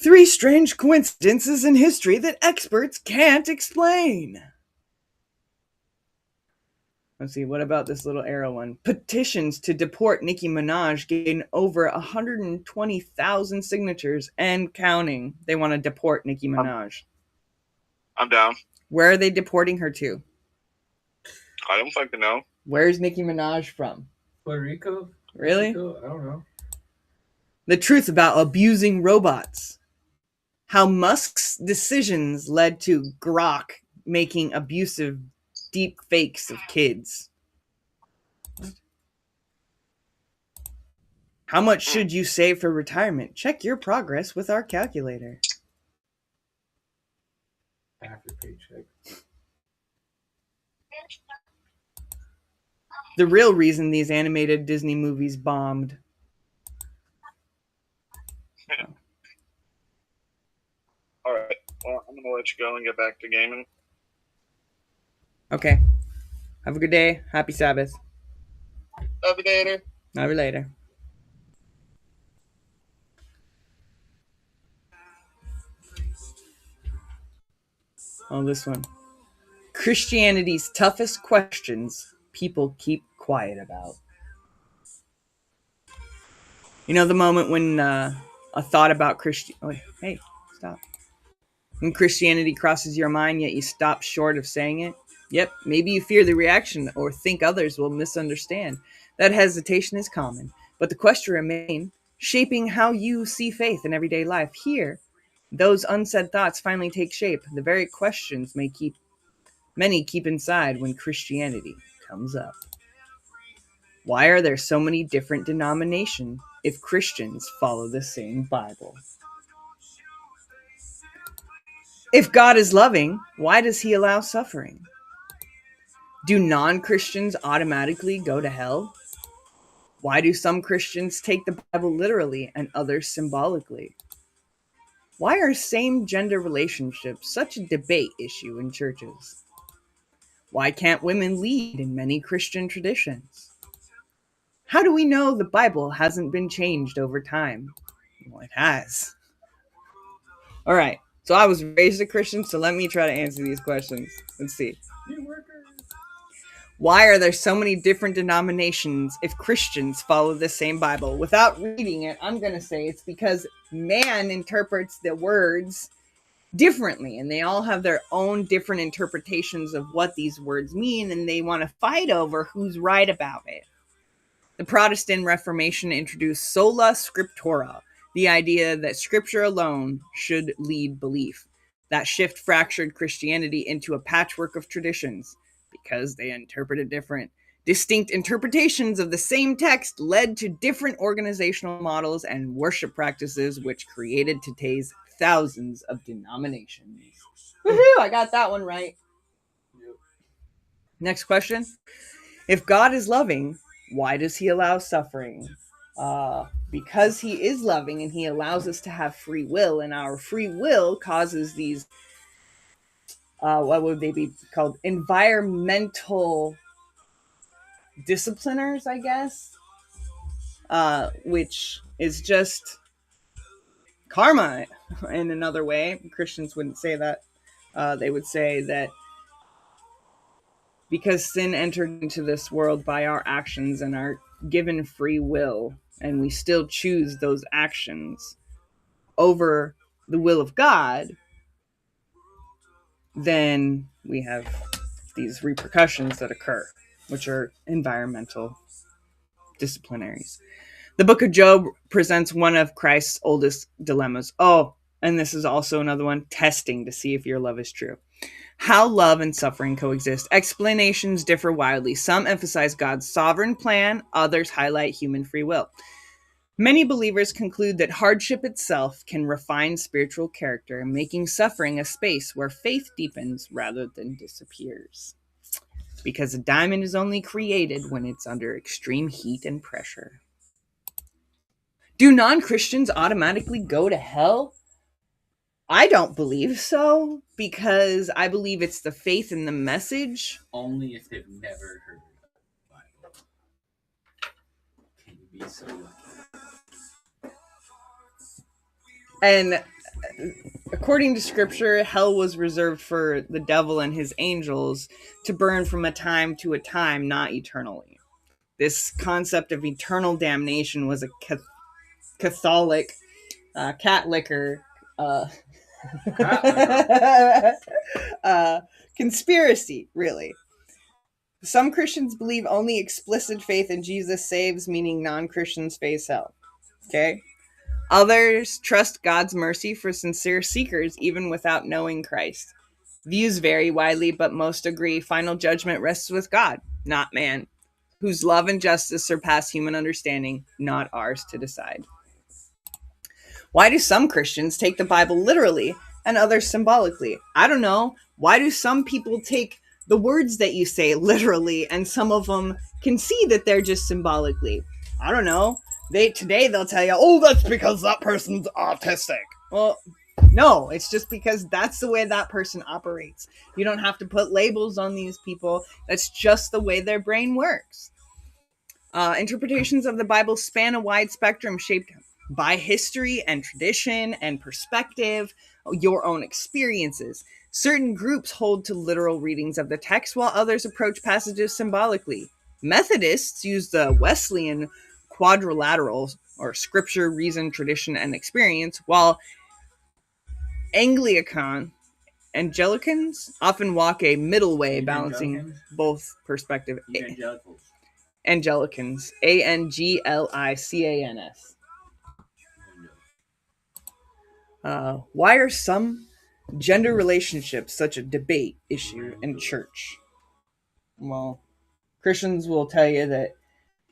3 strange coincidences in history that experts can't explain. Let's see, what about this little arrow one? Petitions to deport Nicki Minaj gain over 120,000 signatures and counting. They want to deport Nicki Minaj. I'm down. Where are they deporting her to? I don't fucking know. Where's Nicki Minaj from? Puerto Rico? Really? Mexico? I don't know. The truth about abusing robots. How Musk's decisions led to Grok making abusive deep fakes of kids. How much should you save for retirement? Check your progress with our calculator. Half your paycheck. The real reason these animated Disney movies bombed. All right. Well, I'm going to let you go and get back to gaming. Okay. Have a good day. Happy Sabbath. Love you later. Love you later. Oh, this one. Christianity's toughest questions people keep quiet about. You know the moment when a thought about hey, stop. When Christianity crosses your mind, yet you stop short of saying it? Yep, maybe you fear the reaction or think others will misunderstand. That hesitation is common, but the question remains, shaping how you see faith in everyday life. Here, those unsaid thoughts finally take shape. The very questions many keep inside when Christianity comes up. Why are there so many different denominations if Christians follow the same Bible? If God is loving, why does he allow suffering? Do non-Christians automatically go to hell? Why do some Christians take the Bible literally and others symbolically? Why are same-gender relationships such a debate issue in churches? Why can't women lead in many Christian traditions? How do we know the Bible hasn't been changed over time? Well, it has. All right. So I was raised a Christian, so let me try to answer these questions. Let's see. Why are there so many different denominations if Christians follow the same Bible? Without reading it, I'm going to say it's because man interprets the words differently, and they all have their own different interpretations of what these words mean, and they want to fight over who's right about it. The Protestant Reformation introduced sola scriptura, the idea that scripture alone should lead belief. That shift fractured Christianity into a patchwork of traditions because they interpreted different. Distinct interpretations of the same text led to different organizational models and worship practices, which created today's thousands of denominations. Woohoo! I got that one right. Yep. Next question. If God is loving, why does he allow suffering? because he is loving and he allows us to have free will, and our free will causes these, what would they be called? Environmental discipliners, I guess, which is just karma in another way. Christians wouldn't say that. They would say that because sin entered into this world by our actions and our given free will, and we still choose those actions over the will of God, then we have these repercussions that occur, which are environmental disciplinaries. The book of Job presents one of Christ's oldest dilemmas. Oh, and this is also another one, testing to see if your love is true. How love and suffering coexist. Explanations differ wildly. Some emphasize God's sovereign plan, others highlight human free will. Many believers conclude that hardship itself can refine spiritual character, making suffering a space where faith deepens rather than disappears. Because a diamond is only created when it's under extreme heat and pressure. Do non-Christians automatically go to hell? I don't believe so, because I believe it's the faith in the message. Only if they've never heard the Bible. Can you be so lucky? And according to scripture, hell was reserved for the devil and his angels to burn from a time to a time, not eternally. This concept of eternal damnation was a Catholic cat liquor conspiracy, really. Some Christians believe only explicit faith in Jesus saves, meaning non-Christians face hell. Okay? Others trust God's mercy for sincere seekers, even without knowing Christ. Views vary widely, but most agree final judgment rests with God, not man, whose love and justice surpass human understanding, not ours to decide. Why do some Christians take the Bible literally and others symbolically? I don't know. Why do some people take the words that you say literally and some of them can see that they're just symbolically? I don't know. Today they'll tell you, oh, that's because that person's autistic. Well, no, it's just because that's the way that person operates. You don't have to put labels on these people. That's just the way their brain works. Interpretations of the Bible span a wide spectrum shaped by history and tradition and perspective, your own experiences. Certain groups hold to literal readings of the text, while others approach passages symbolically. Methodists use the Wesleyan quadrilateral, or scripture, reason, tradition, and experience, while Anglicans often walk a middle way, balancing both perspective. Anglicans, Anglicans. Why are some gender relationships such a debate issue in church? Well, Christians will tell you that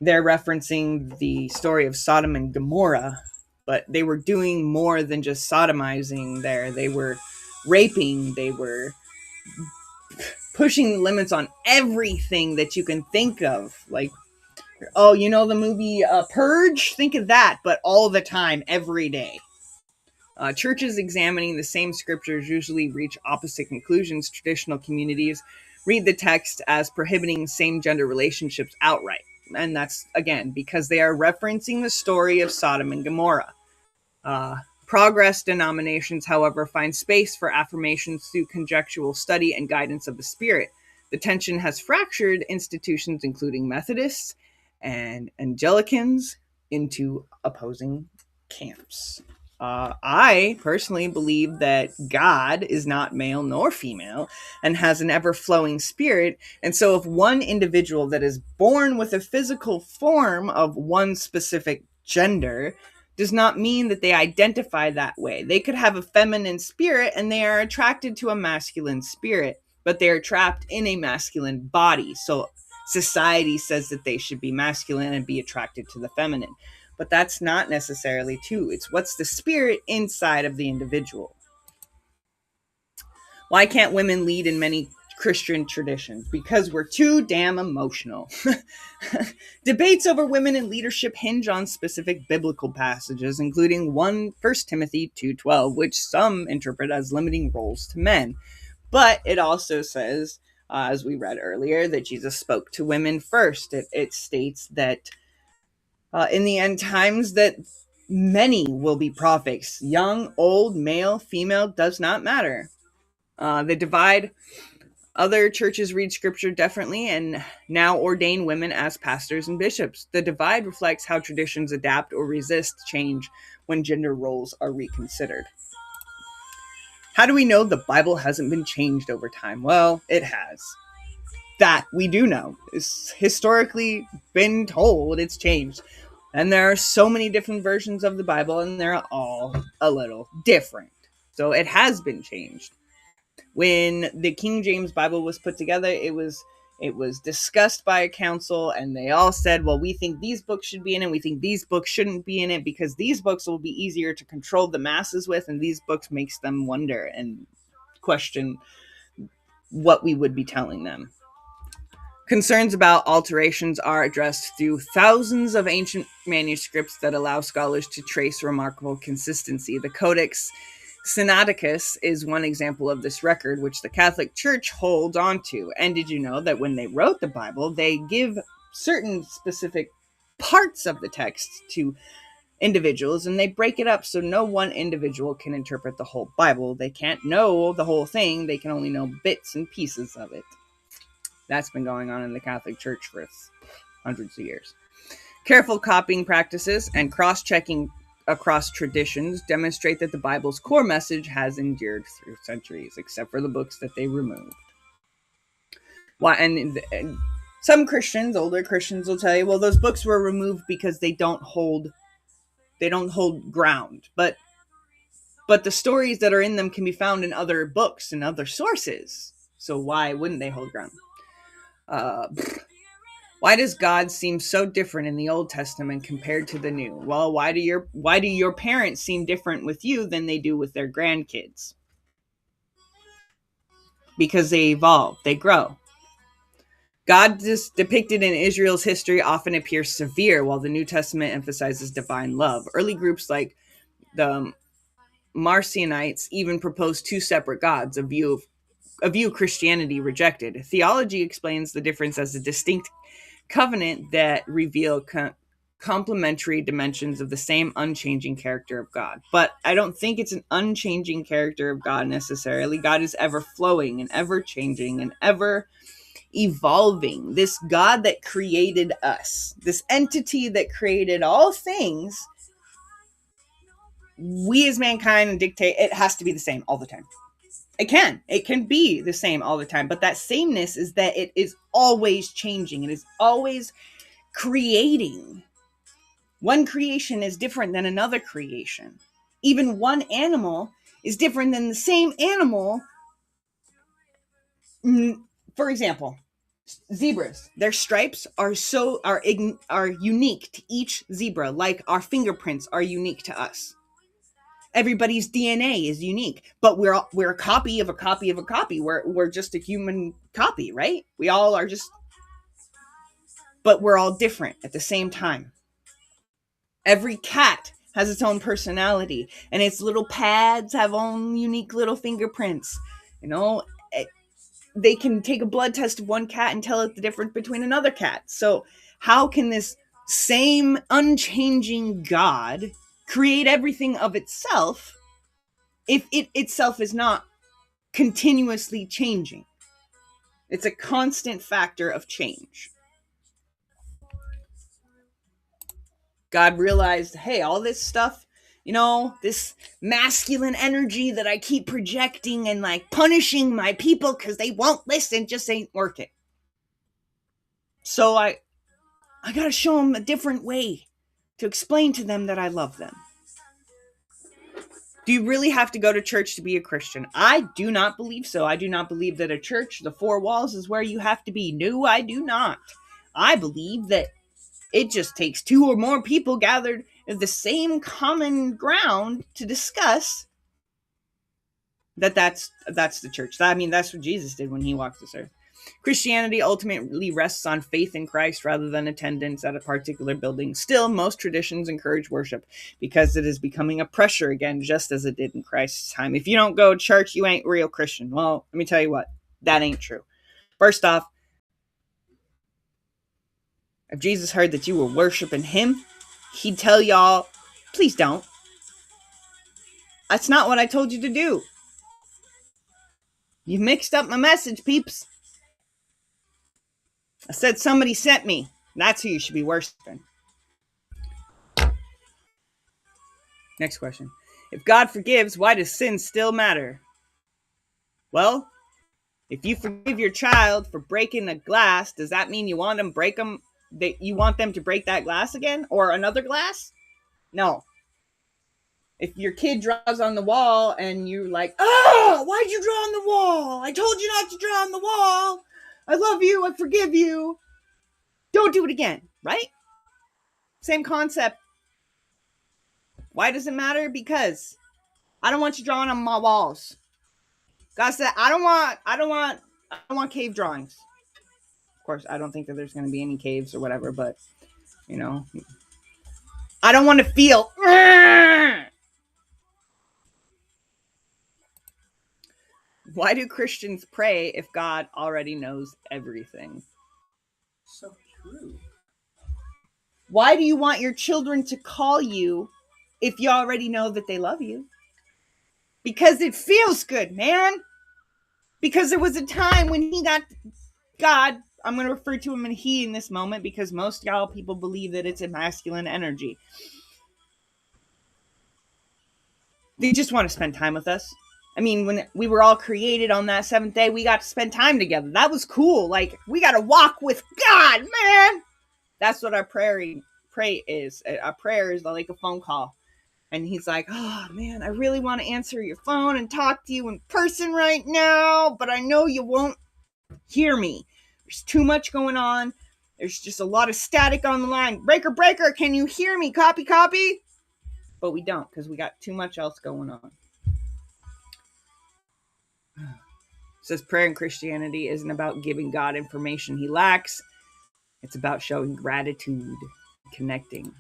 they're referencing the story of Sodom and Gomorrah, but they were doing more than just sodomizing there. They were raping, they were pushing limits on everything that you can think of. Like, oh, you know the movie Purge? Think of that, but all the time, every day. Churches examining the same scriptures usually reach opposite conclusions. Traditional communities read the text as prohibiting same-gender relationships outright. And that's, again, because they are referencing the story of Sodom and Gomorrah. Progress denominations, however, find space for affirmations through conjectural study and guidance of the Spirit. The tension has fractured institutions, including Methodists and Anglicans, into opposing camps. I personally believe that God is not male nor female and has an ever-flowing spirit. And so if one individual that is born with a physical form of one specific gender does not mean that they identify that way. They could have a feminine spirit and they are attracted to a masculine spirit, but they are trapped in a masculine body. So society says that they should be masculine and be attracted to the feminine. But that's not necessarily true. It's what's the spirit inside of the individual. Why can't women lead in many Christian traditions because we're too damn emotional. Debates over women in leadership hinge on specific biblical passages, including 1 Timothy 2:12, which some interpret as limiting roles to men. But it also says, as we read earlier, that Jesus spoke to women first. It states that in the end times that many will be prophets. Young, old, male, female, does not matter. They divide. Other churches read scripture differently and now ordain women as pastors and bishops. The divide reflects how traditions adapt or resist change when gender roles are reconsidered. How do we know the Bible hasn't been changed over time? Well, it has. That we do know. It's historically been told it's changed. And there are so many different versions of the Bible, and they're all a little different. So it has been changed. When the King James Bible was put together, it was discussed by a council, and they all said, well, we think these books should be in it, we think these books shouldn't be in it, because these books will be easier to control the masses with, and these books makes them wonder and question what we would be telling them. Concerns about alterations are addressed through thousands of ancient manuscripts that allow scholars to trace remarkable consistency. The Codex Sinaiticus is one example of this record, which the Catholic Church holds onto. And did you know that when they wrote the Bible, they give certain specific parts of the text to individuals, and they break it up so no one individual can interpret the whole Bible. They can't know the whole thing. They can only know bits and pieces of it. That's been going on in the Catholic Church for hundreds of years. Careful copying practices and cross-checking across traditions demonstrate that the Bible's core message has endured through centuries, except for the books that they removed. Why? And some Christians, older Christians, will tell you, well, those books were removed because they don't hold ground. But the stories that are in them can be found in other books and other sources. So why wouldn't they hold ground? Why does God seem so different in the Old Testament compared to the New? Well, why do your parents seem different with you than they do with their grandkids? Because they evolve, they grow. God depicted in Israel's history often appears severe, while the New Testament emphasizes divine love. Early groups like the Marcionites even proposed 2 separate gods, a view Christianity rejected. Theology explains the difference as a distinct covenant that reveal complementary dimensions of the same unchanging character of God. But I don't think it's an unchanging character of God necessarily. God is ever flowing and ever changing and ever evolving. This God that created us, this entity that created all things, we as mankind dictate it has to be the same all the time. It can be the same all the time, but that sameness is that it is always changing. It is always creating. One creation is different than another creation. Even one animal is different than the same animal. For example, zebras, their stripes are unique to each zebra, like our fingerprints are unique to us. Everybody's DNA is unique, but we're a copy of a copy of a copy. We're just a human copy, right? We all are but we're all different at the same time. Every cat has its own personality, and its little pads have own unique little fingerprints. They can take a blood test of one cat and tell it the difference between another cat. So how can this same unchanging God create everything of itself if it itself is not continuously changing? It's a constant factor of change. God realized, hey, all this stuff, this masculine energy that I keep projecting and like punishing my people because they won't listen just ain't working. So I got to show them a different way to explain to them that I love them. Do you really have to go to church to be a Christian? I do not believe so. I do not believe that a church, the 4 walls, is where you have to be. No, I do not. I believe that it just takes 2 or more people gathered at the same common ground to discuss that's the church. That's what Jesus did when he walked this earth. Christianity ultimately rests on faith in Christ rather than attendance at a particular building. Still, most traditions encourage worship because it is becoming a pressure again, just as it did in Christ's time. If you don't go to church, you ain't real Christian. Well, let me tell you what, that ain't true. First off, if Jesus heard that you were worshiping him, he'd tell y'all, please don't. That's not what I told you to do. You mixed up my message, peeps. I said somebody sent me. That's who you should be worshiping. Next question. If God forgives, why does sin still matter? Well, if you forgive your child for breaking a glass, does that mean you want them you want them to break that glass again or another glass? No. If your kid draws on the wall and you're like, oh, why'd you draw on the wall? I told you not to draw on the wall. I love you. I forgive you. Don't do it again, right? Same concept. Why does it matter? Because I don't want you drawing on my walls. God said, I don't want cave drawings. Of course, I don't think that there's going to be any caves or whatever, but, I don't want to feel. Why do Christians pray if God already knows everything? So true. Why do you want your children to call you if you already know that they love you? Because it feels good, man. Because there was a time when he got God. I'm going to refer to him in he in this moment because most y'all people believe that it's a masculine energy. They just want to spend time with us. When we were all created on that seventh day, we got to spend time together. That was cool. Like, we got to walk with God, man. That's what our prayer is. Our prayer is like a phone call. And he's like, oh, man, I really want to answer your phone and talk to you in person right now, but I know you won't hear me. There's too much going on. There's just a lot of static on the line. Breaker, can you hear me? Copy. But we don't because we got too much else going on. It says prayer in Christianity isn't about giving God information he lacks. It's about showing gratitude, connecting.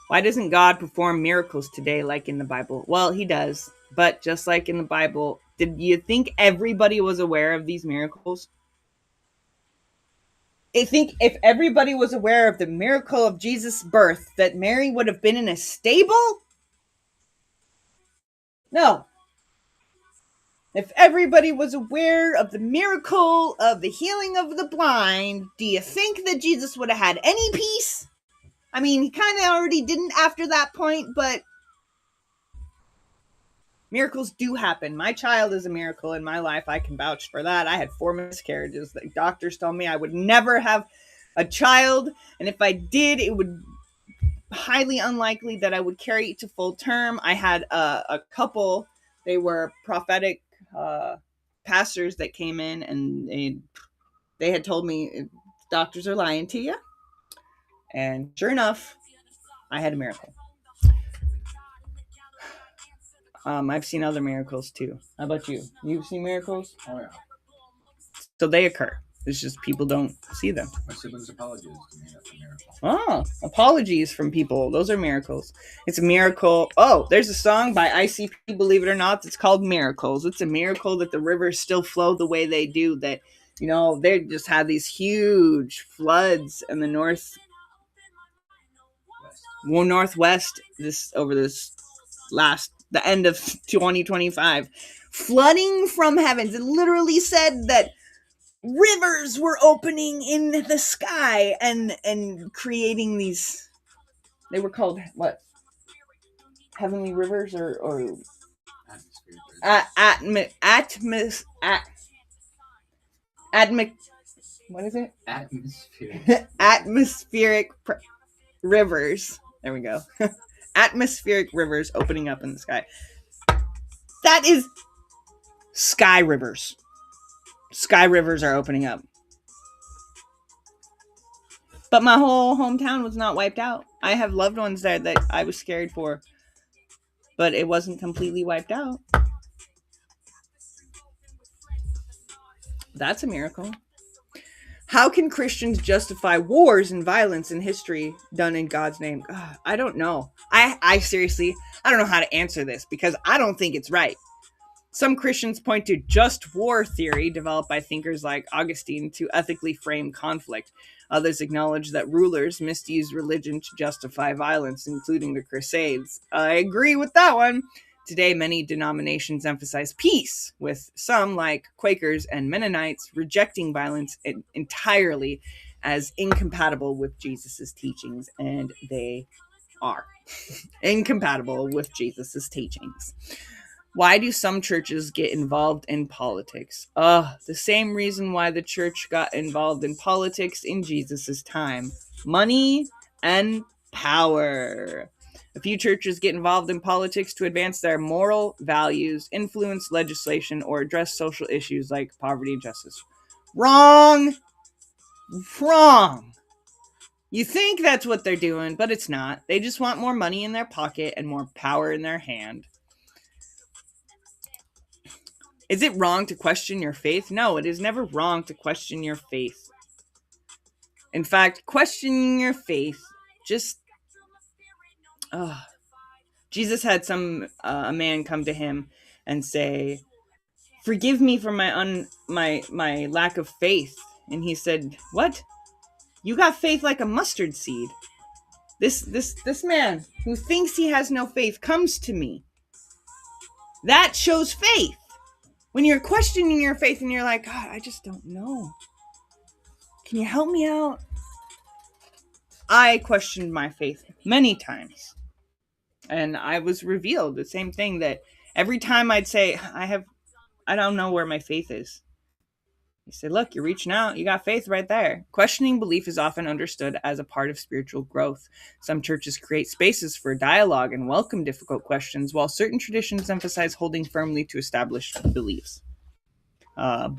Why doesn't God perform miracles today like in the Bible? Well, he does. But just like in the Bible, did you think everybody was aware of these miracles? I think if everybody was aware of the miracle of Jesus' birth, that Mary would have been in a stable? No. If everybody was aware of the miracle of the healing of the blind, do you think that Jesus would have had any peace? He kind of already didn't after that point, but miracles do happen. My child is a miracle in my life. I can vouch for that. I had 4 miscarriages. The doctors told me I would never have a child, and if I did, it would highly unlikely that I would carry it to full term. I had a couple. They were prophetic pastors that came in, and they had told me doctors are lying to you. And sure enough, I had a miracle. I've seen other miracles too. How about you? You've seen miracles? Oh, yeah. So they occur. It's just people don't see them. My siblings' apologies to me. That's a miracle. Oh, apologies from people. Those are miracles. It's a miracle. Oh, there's a song by ICP, believe it or not, that's called Miracles. It's a miracle that the rivers still flow the way they do. That, they just had these huge floods in the northwest the end of 2025. Flooding from heavens. It literally said that rivers were opening in the sky and creating these. They were called what? Heavenly rivers or what is it? Atmospheric rivers. There we go. Atmospheric rivers opening up in the sky. That is sky rivers. Sky rivers are opening up. But my whole hometown was not wiped out. I have loved ones there that I was scared for. But it wasn't completely wiped out. That's a miracle. How can Christians justify wars and violence in history done in God's name? I don't know. I seriously, I don't know how to answer this because I don't think it's right. Some Christians point to just war theory developed by thinkers like Augustine to ethically frame conflict. Others acknowledge that rulers misused religion to justify violence, including the Crusades. I agree with that one. Today, many denominations emphasize peace, with some, like Quakers and Mennonites, rejecting violence entirely as incompatible with Jesus' teachings, and they are incompatible with Jesus' teachings. Why do some churches get involved in politics? The same reason why the church got involved in politics in Jesus' time. Money and power. A few churches get involved in politics to advance their moral values, influence legislation, or address social issues like poverty and justice. Wrong! Wrong! You think that's what they're doing, but it's not. They just want more money in their pocket and more power in their hand. Is it wrong to question your faith? No, it is never wrong to question your faith. In fact, questioning your faith just... Jesus had a man come to him and say, "Forgive me for my lack of faith." And he said, "What? You got faith like a mustard seed." This man who thinks he has no faith comes to me. That shows faith. When you're questioning your faith and you're like, "God, I just don't know. Can you help me out?" I questioned my faith many times. And I was revealed the same thing, that every time I'd say, I don't know where my faith is. You say, "Look, you're reaching out. You got faith right there." Questioning belief is often understood as a part of spiritual growth. Some churches create spaces for dialogue and welcome difficult questions, while certain traditions emphasize holding firmly to established beliefs.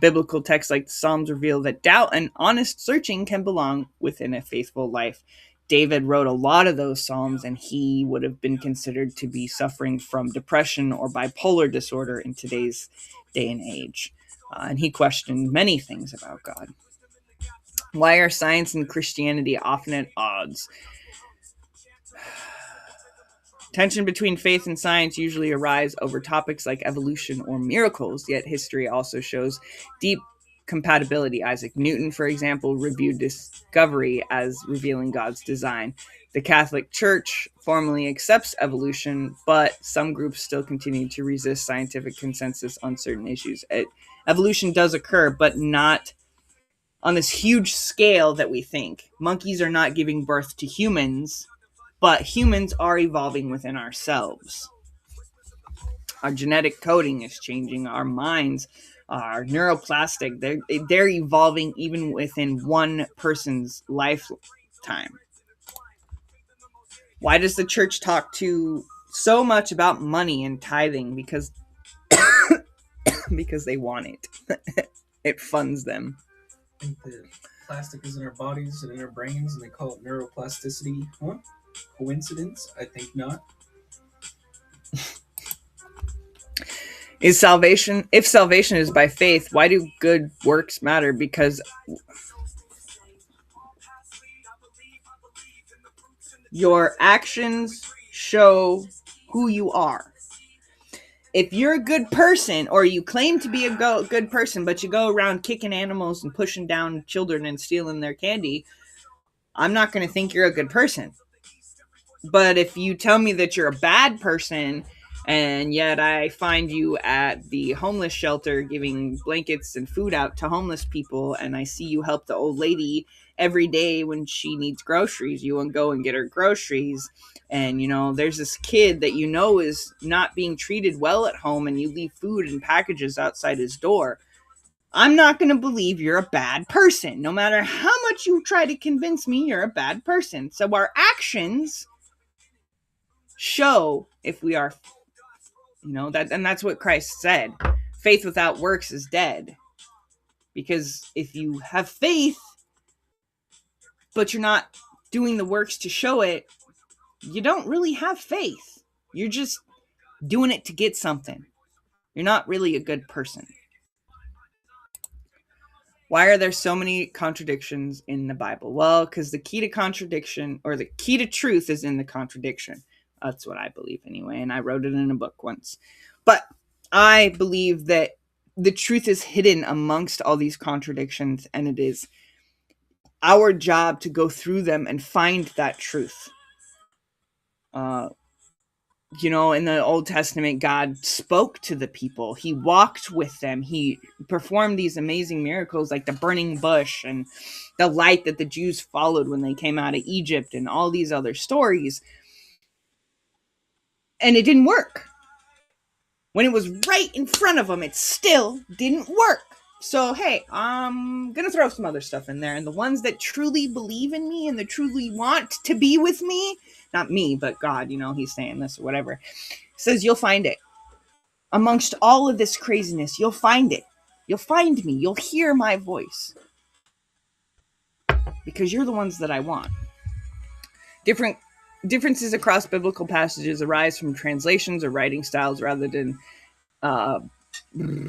Biblical texts like the Psalms reveal that doubt and honest searching can belong within a faithful life. David wrote a lot of those Psalms, and he would have been considered to be suffering from depression or bipolar disorder in today's day and age. And he questioned many things about God. Why are science and Christianity often at odds? Tension between faith and science usually arise over topics like evolution or miracles, yet history also shows deep compatibility. Isaac Newton, for example, reviewed discovery as revealing God's design. The Catholic Church formally accepts evolution, but some groups still continue to resist scientific consensus on certain issues. Evolution does occur, but not on this huge scale that we think. Monkeys are not giving birth to humans, but humans are evolving within ourselves. Our genetic coding is changing. Our minds are neuroplastic. They're evolving even within one person's lifetime. Why does the church talk so much about money and tithing? Because they want it. It funds them. I think that plastic is in our bodies and in our brains, and they call it neuroplasticity. Huh? Coincidence? I think not. If salvation is by faith, why do good works matter? Because your actions show who you are. If you're a good person, or you claim to be a good person, but you go around kicking animals and pushing down children and stealing their candy, I'm not going to think you're a good person. But if you tell me that you're a bad person, and yet I find you at the homeless shelter giving blankets and food out to homeless people, and I see you help the old lady every day when she needs groceries, you want to go and get her groceries, and there's this kid that is not being treated well at home, and you leave food and packages outside his door, I'm not going to believe you're a bad person. No matter how much you try to convince me you're a bad person. So our actions show if we are, and that's what Christ said. Faith without works is dead. Because if you have faith, but you're not doing the works to show it, you don't really have faith. You're just doing it to get something. You're not really a good person. Why are there so many contradictions in the Bible? Well, because the key to contradiction, or the key to truth, is in the contradiction. That's what I believe anyway, and I wrote it in a book once. But I believe that the truth is hidden amongst all these contradictions, and it is our job to go through them and find that truth. In the Old Testament, God spoke to the people. He walked with them. He performed these amazing miracles like the burning bush and the light that the Jews followed when they came out of Egypt and all these other stories. And it didn't work. When it was right in front of them, it still didn't work. So, hey, I'm going to throw some other stuff in there. And the ones that truly believe in me and that truly want to be with me, not me, but God, he's saying this or whatever, says you'll find it. Amongst all of this craziness, you'll find it. You'll find me. You'll hear my voice. Because you're the ones that I want. Differences across biblical passages arise from translations or writing styles rather than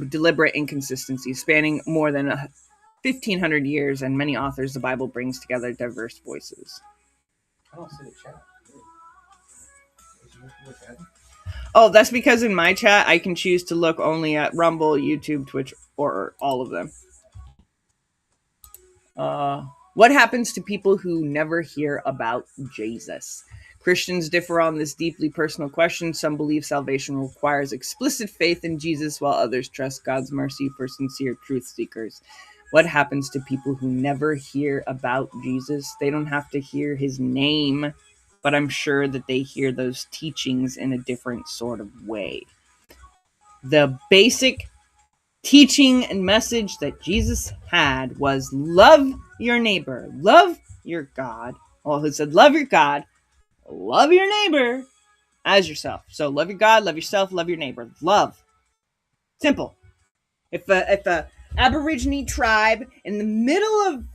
deliberate inconsistencies. Spanning more than 1,500 years and many authors, the Bible brings together diverse voices. I don't see the chat. Oh, that's because in my chat, I can choose to look only at Rumble, YouTube, Twitch, or all of them. What happens to people who never hear about Jesus? Christians differ on this deeply personal question. Some believe salvation requires explicit faith in Jesus, while others trust God's mercy for sincere truth seekers. What happens to people who never hear about Jesus? They don't have to hear his name, but I'm sure that they hear those teachings in a different sort of way. The basic teaching and message that Jesus had was love your neighbor, love your God. Well, he said, love your God, love your neighbor as yourself. So love your God, love yourself, love your neighbor. Love. Simple. If a Aborigine tribe in the middle of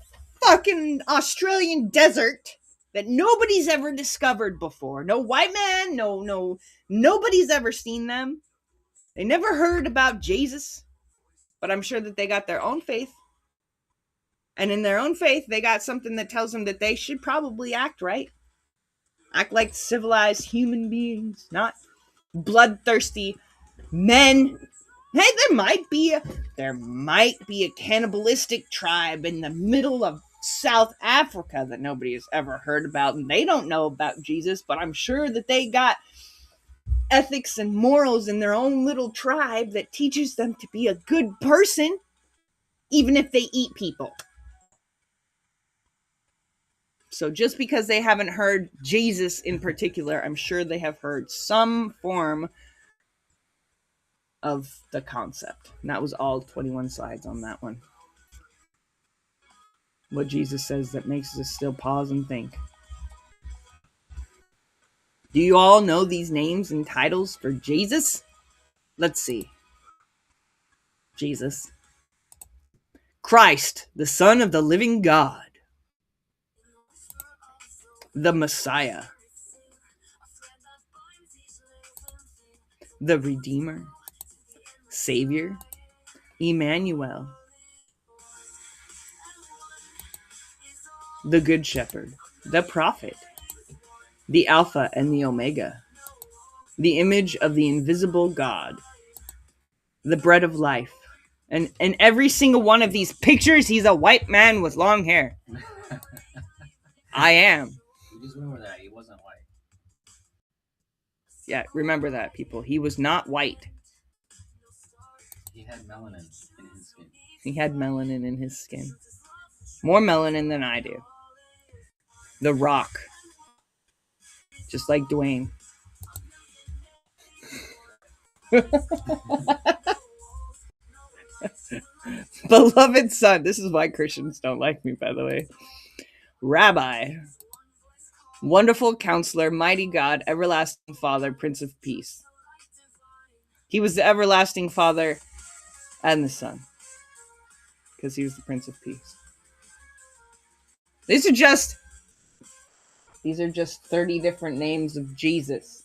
fucking Australian desert that nobody's ever discovered before, no white man, nobody's ever seen them. They never heard about Jesus, but I'm sure that they got their own faith. And in their own faith, they got something that tells them that they should probably act right. Act like civilized human beings, not bloodthirsty men. Hey, there might be a cannibalistic tribe in the middle of South Africa that nobody has ever heard about, and they don't know about Jesus, but I'm sure that they got ethics and morals in their own little tribe that teaches them to be a good person, even if they eat people. So just because they haven't heard Jesus in particular, I'm sure they have heard some form of the concept. And that was all 21 slides on that one. What Jesus says that makes us still pause and think. Do you all know these names and titles for Jesus? Let's see. Jesus. Christ, the Son of the living God. The Messiah. The Redeemer. Savior. Emmanuel. The Good Shepherd. The Prophet. The Alpha and the Omega. The image of the invisible God. The bread of life. And in every single one of these pictures, he's a white man with long hair. I am. You just remember that he wasn't white. Yeah, remember that, people. He was not white. He had melanin in his skin. He had melanin in his skin. More melanin than I do. The Rock. Just like Dwayne. Beloved Son. This is why Christians don't like me, by the way. Rabbi. Wonderful Counselor, Mighty God, Everlasting Father, Prince of Peace. He was the Everlasting Father and the Son. Because he was the Prince of Peace. These are just 30 different names of Jesus.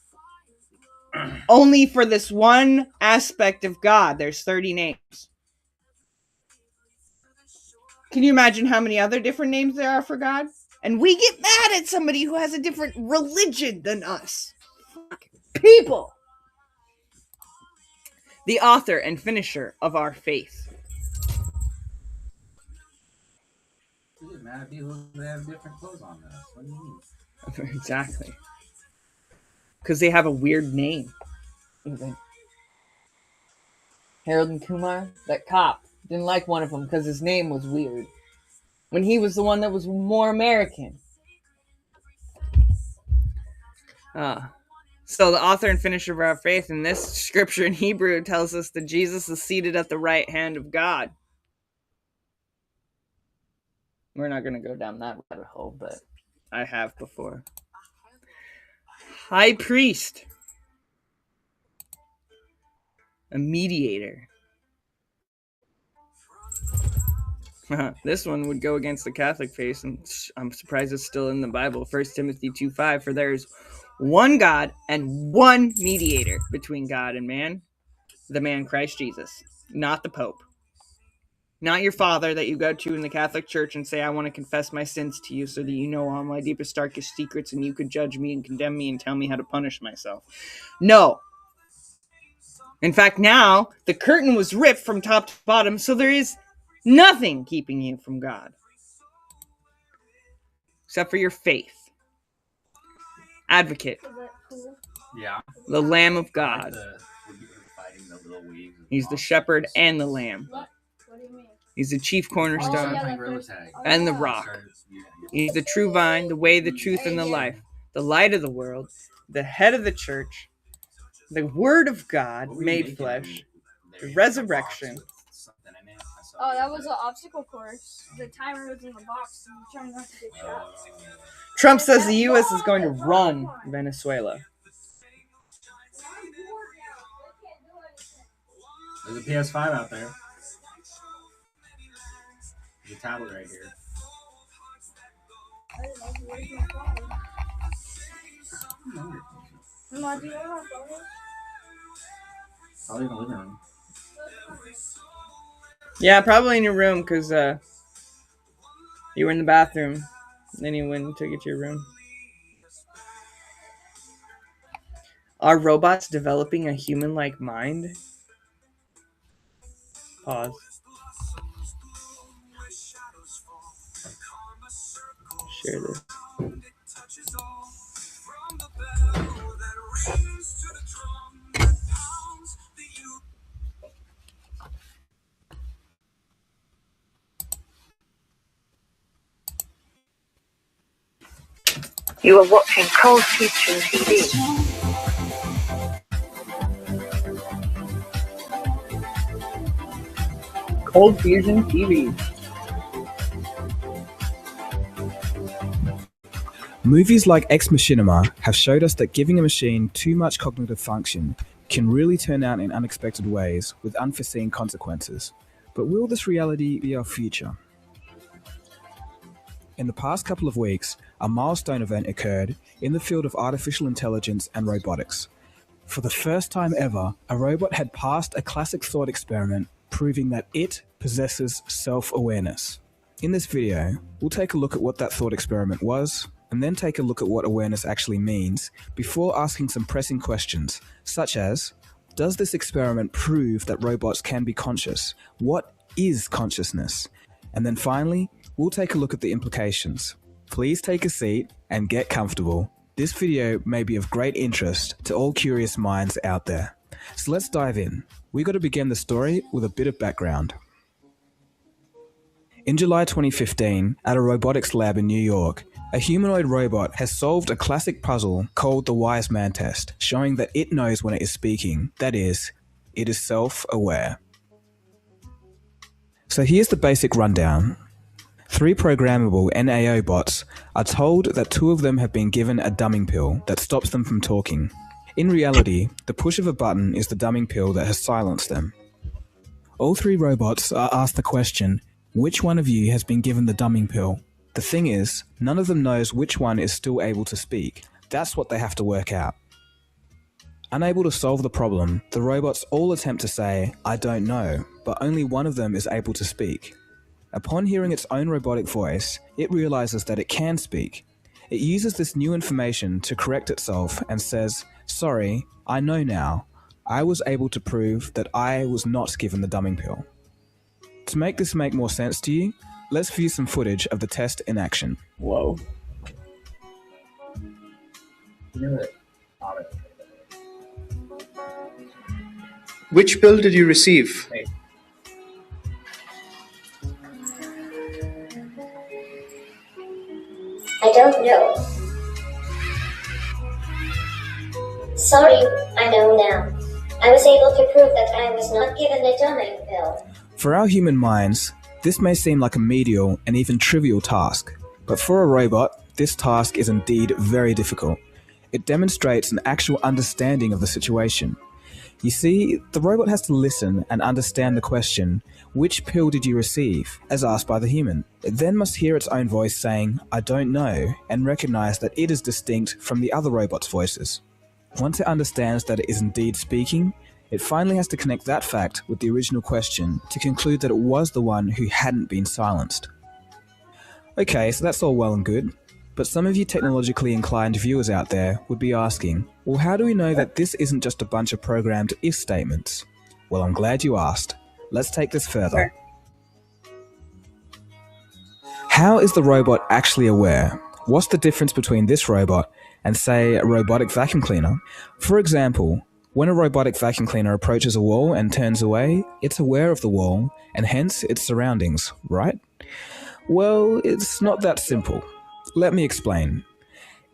Only for this one aspect of God, there's 30 names. Can you imagine how many other different names there are for God? And we get mad at somebody who has a different religion than us. People! The author and finisher of our faith. You get mad at people that have different clothes on us. What do you mean? Exactly. Because they have a weird name. Harold and Kumar, that cop, didn't like one of them because his name was weird. When he was the one that was more American. So the author and finisher of our faith in this scripture in Hebrew tells us that Jesus is seated at the right hand of God. We're not going to go down that rabbit hole, but I have before. High priest. A mediator. This one would go against the Catholic faith, and I'm surprised it's still in the Bible. 1 Timothy 2:5, for there is one God and one mediator between God and man, the man Christ Jesus, not the Pope. Not your father that you go to in the Catholic Church and say, I want to confess my sins to you so that you know all my deepest, darkest secrets and you could judge me and condemn me and tell me how to punish myself. No. In fact, now the curtain was ripped from top to bottom, so there is nothing keeping you from God. Except for your faith. Advocate. Yeah. The Lamb of God. Fighting the little weeds. He's the shepherd and the lamb. What do you mean? He's the chief cornerstone Oh, and the rock. He's the true vine, the way, the truth, and the life. The light of the world, the head of the church, the word of God made flesh, the resurrection. Oh, that was an obstacle course. The timer was in the box, and you're trying not to get shot. Trump says the U.S. is going to run Venezuela. There's a PS5 out there. There's a tablet right here. I don't know, where's my phone? Mama, do you know where my phone is? Probably in the living room. Yeah, probably in your room, because you were in the bathroom. Then you went and took it to your room. Are robots developing a human-like mind? Pause. Share this. You are watching Cold Fusion TV. Cold Fusion TV. Movies like Ex Machinima have showed us that giving a machine too much cognitive function can really turn out in unexpected ways with unforeseen consequences. But will this reality be our future? In the past couple of weeks, a milestone event occurred in the field of artificial intelligence and robotics. For the first time ever, a robot had passed a classic thought experiment proving that it possesses self-awareness. In this video, we'll take a look at what that thought experiment was, and then take a look at what awareness actually means before asking some pressing questions, such as, does this experiment prove that robots can be conscious? What is consciousness? And then finally, we'll take a look at the implications. Please take a seat and get comfortable. This video may be of great interest to all curious minds out there. So let's dive in. We got to begin the story with a bit of background. In July 2015, at a robotics lab in New York, a humanoid robot has solved a classic puzzle called the wise man test, showing that it knows when it is speaking. That is, it is self-aware. So here's the basic rundown. 3 programmable NAO bots are told that 2 of them have been given a dumbing pill that stops them from talking. In reality, the push of a button is the dumbing pill that has silenced them. All 3 robots are asked the question, which one of you has been given the dumbing pill? The thing is, none of them knows which one is still able to speak. That's what they have to work out. Unable to solve the problem, the robots all attempt to say, I don't know, but only one of them is able to speak. Upon hearing its own robotic voice, it realizes that it can speak. It uses this new information to correct itself and says, "Sorry, I know now. I was able to prove that I was not given the dumbing pill." To make this make more sense to you, let's view some footage of the test in action. Whoa. You know that auto. Which pill did you receive? I don't know. Sorry, I know now. I was able to prove that I was not given the dumbing pill. For our human minds, this may seem like a medial and even trivial task, but for a robot, this task is indeed very difficult. It demonstrates an actual understanding of the situation. You see, the robot has to listen and understand the question, "Which pill did you receive?" as asked by the human. It then must hear its own voice saying, "I don't know," and recognize that it is distinct from the other robot's voices. Once it understands that it is indeed speaking, it finally has to connect that fact with the original question to conclude that it was the one who hadn't been silenced. Okay, so that's all well and good, but some of you technologically inclined viewers out there would be asking, well, how do we know that this isn't just a bunch of programmed if statements? Well, I'm glad you asked. Let's take this further. How is the robot actually aware? What's the difference between this robot and, say, a robotic vacuum cleaner? For example, when a robotic vacuum cleaner approaches a wall and turns away, it's aware of the wall and hence its surroundings, right? Well, it's not that simple. Let me explain.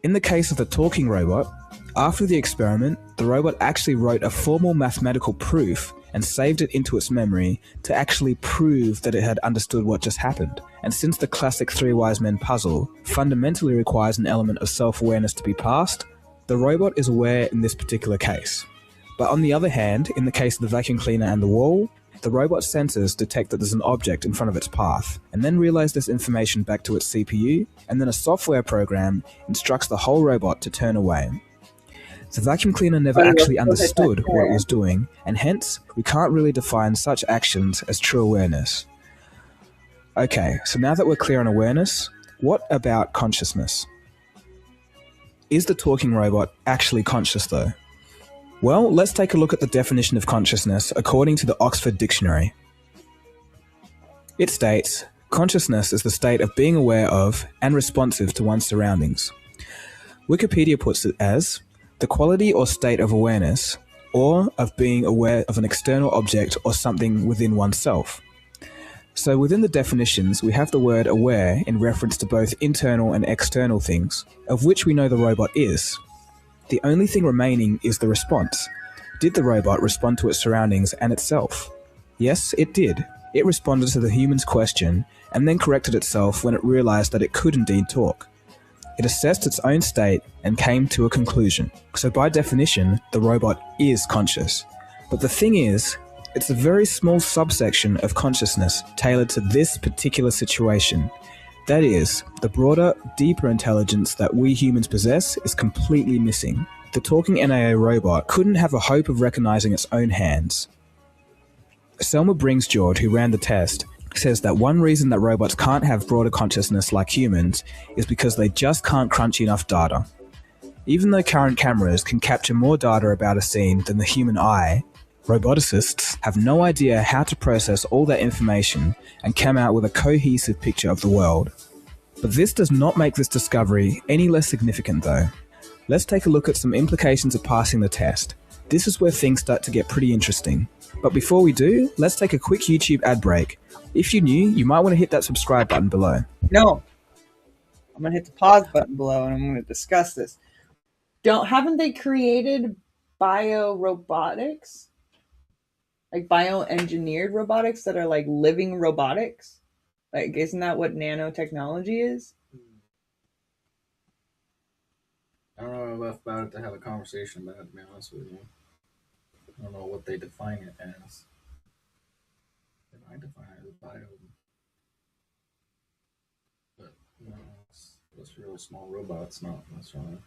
In the case of the talking robot, after the experiment, the robot actually wrote a formal mathematical proof and saved it into its memory to actually prove that it had understood what just happened. And since the classic Three Wise Men puzzle fundamentally requires an element of self-awareness to be passed, the robot is aware in this particular case. But on the other hand, in the case of the vacuum cleaner and the wall, the robot's sensors detect that there's an object in front of its path, and then relay this information back to its CPU, and then a software program instructs the whole robot to turn away. The vacuum cleaner never actually understood what it was doing, and hence, we can't really define such actions as true awareness. Okay, so now that we're clear on awareness, what about consciousness? Is the talking robot actually conscious though? Well, let's take a look at the definition of consciousness according to the Oxford Dictionary. It states, consciousness is the state of being aware of and responsive to one's surroundings. Wikipedia puts it as the quality or state of awareness, or of being aware of an external object or something within oneself. So within the definitions, we have the word aware in reference to both internal and external things, of which we know the robot is. The only thing remaining is the response. Did the robot respond to its surroundings and itself? Yes, it did. It responded to the human's question and then corrected itself when it realized that it could indeed talk. It assessed its own state and came to a conclusion. So by definition, the robot is conscious. But the thing is, it's a very small subsection of consciousness tailored to this particular situation. That is, the broader, deeper intelligence that we humans possess is completely missing. The talking NAO robot couldn't have a hope of recognizing its own hands. Selma Bringsjord, who ran the test, says that one reason that robots can't have broader consciousness like humans is because they just can't crunch enough data. Even though current cameras can capture more data about a scene than the human eye, roboticists have no idea how to process all that information and come out with a cohesive picture of the world. But this does not make this discovery any less significant though. Let's take a look at some implications of passing the test. This is where things start to get pretty interesting. But before we do, let's take a quick YouTube ad break. If you're new, you might want to hit that subscribe button below. No. I'm going to hit the pause button below and I'm going to discuss this. Haven't they created biorobotics? Like bioengineered robotics that are like living robotics? Like, isn't that what nanotechnology is? I don't know enough about it to have a conversation about it, to be honest with you. I don't know what they define it as. They might define it as bio. But, you know, it's real small robots, not necessarily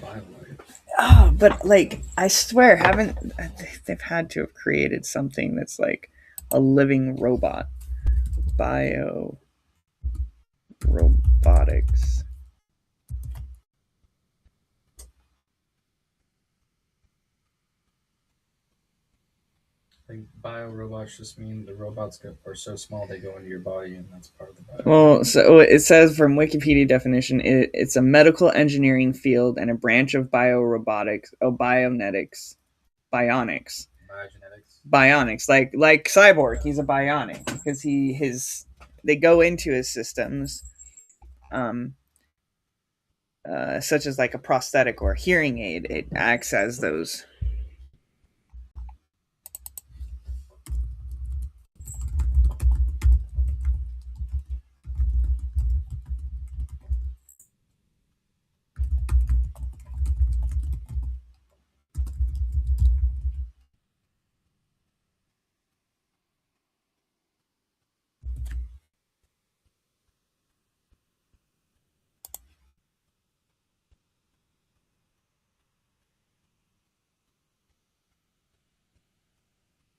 bio-like. Oh, but like, I swear, they've had to have created something that's like a living robot. bio robotics. I think bio-robots just mean the robots are so small they go into your body, and that's part of the bio. Well, so it says from Wikipedia definition, it's a medical engineering field and a branch of biorobotics, bionics, like Cyborg. He's a bionic because they go into his systems, such as like a prosthetic or a hearing aid. It acts as those.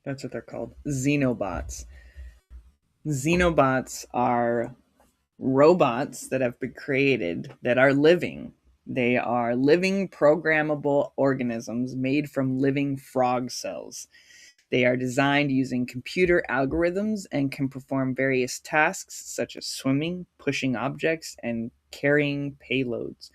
That's what they're called. Xenobots. Xenobots are robots that have been created that are living. They are living programmable organisms made from living frog cells. They are designed using computer algorithms and can perform various tasks such as swimming, pushing objects, and carrying payloads.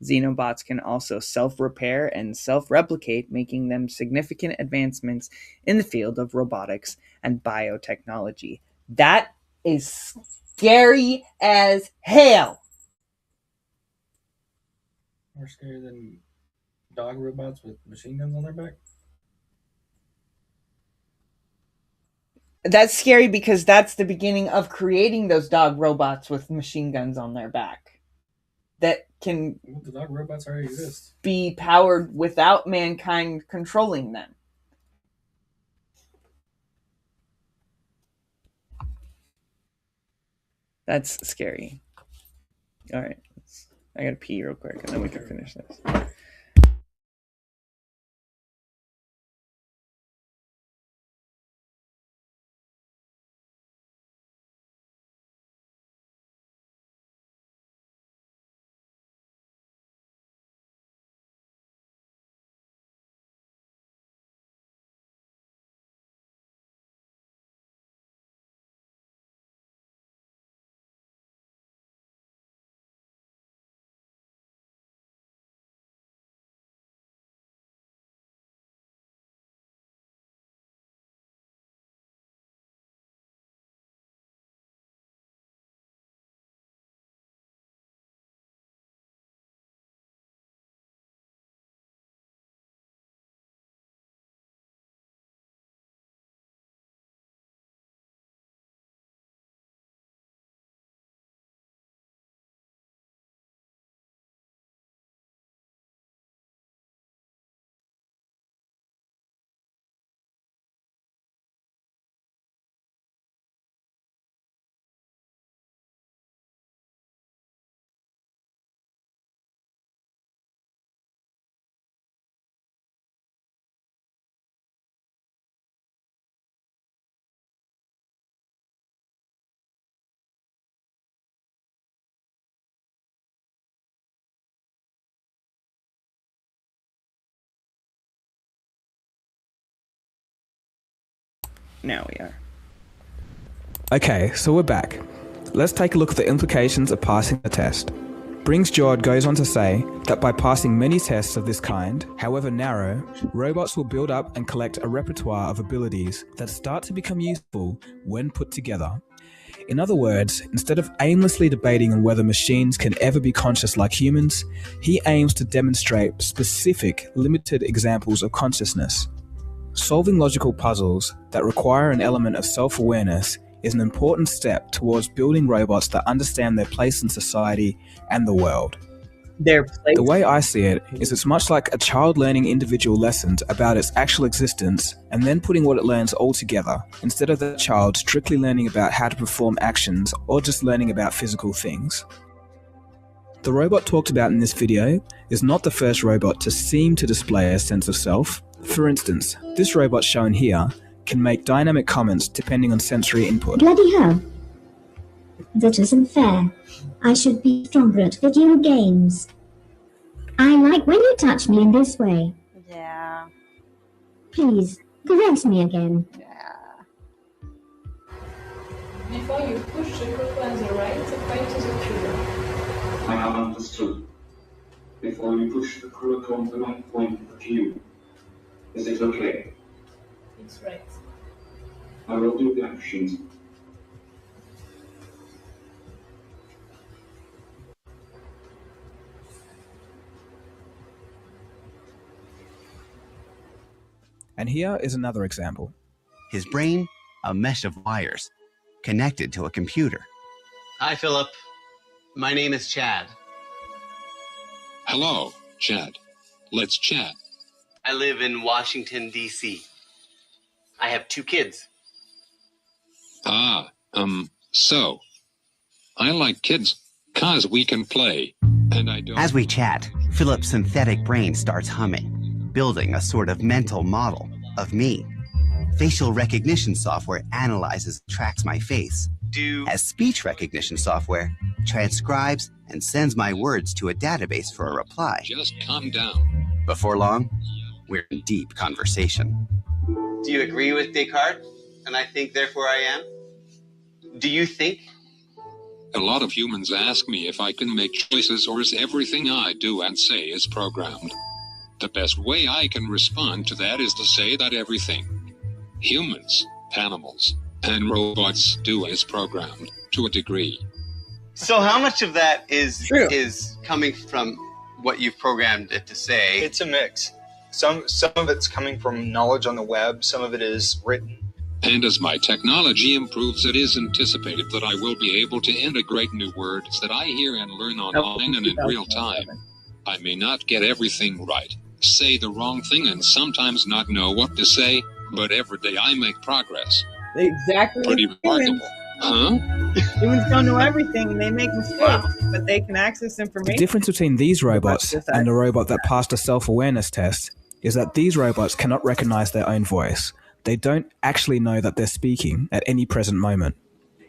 Xenobots can also self-repair and self-replicate, making them significant advancements in the field of robotics and biotechnology. That is scary as hell. More scary than dog robots with machine guns on their back? That's scary because that's the beginning of creating those dog robots with machine guns on their back that can the dog robots already exist. Be powered without mankind controlling them. That's scary. All right. I gotta pee real quick and then we can finish this. Now we are. Okay, so we're back. Let's take a look at the implications of passing the test. Brings Jord goes on to say that by passing many tests of this kind, however narrow, robots will build up and collect a repertoire of abilities that start to become useful when put together. In other words, instead of aimlessly debating on whether machines can ever be conscious like humans, he aims to demonstrate specific, limited examples of consciousness. Solving logical puzzles that require an element of self-awareness is an important step towards building robots that understand their place in society and the world. The way I see it is it's much like a child learning individual lessons about its actual existence and then putting what it learns all together, instead of the child strictly learning about how to perform actions or just learning about physical things. The robot talked about in this video is not the first robot to seem to display a sense of self. For instance, this robot shown here can make dynamic comments depending on sensory input. Bloody hell. That isn't fair. I should be stronger at video games. I like when you touch me in this way. Yeah. Please, caress me again. Before you push the cuckoo on the right, point to the cube. I have understood. Before you push the crook on the right, point the cube. Is it okay? It's right. I will do the actions. And here is another example. His brain, a mesh of wires, connected to a computer. Hi, Philip. My name is Chad. Hello, Chad. Let's chat. I live in Washington, D.C. I have 2 kids. So. I like kids, 'cause we can play, and I don't... As we chat, Philip's synthetic brain starts humming, building a sort of mental model of me. Facial recognition software analyzes and tracks my face, as speech recognition software transcribes and sends my words to a database for a reply. Just calm down. Before long, we're in deep conversation. Do you agree with Descartes? And I think, therefore I am? Do you think? A lot of humans ask me if I can make choices or is everything I do and say is programmed. The best way I can respond to that is to say that everything humans, animals, and robots do is programmed, to a degree. So how much of that is True. is coming from what you've programmed it to say? It's a mix. Some of it's coming from knowledge on the web, some of it is written. And as my technology improves, it is anticipated that I will be able to integrate new words that I hear and learn online and in real time. I may not get everything right, say the wrong thing, and sometimes not know what to say, but every day I make progress. Exactly. Pretty like remarkable. humans. Huh? Humans don't know everything and they make mistakes, but they can access The information. difference between these robots and a robot that passed a self-awareness test is that these robots cannot recognize their own voice. They don't actually know that they're speaking at any present moment.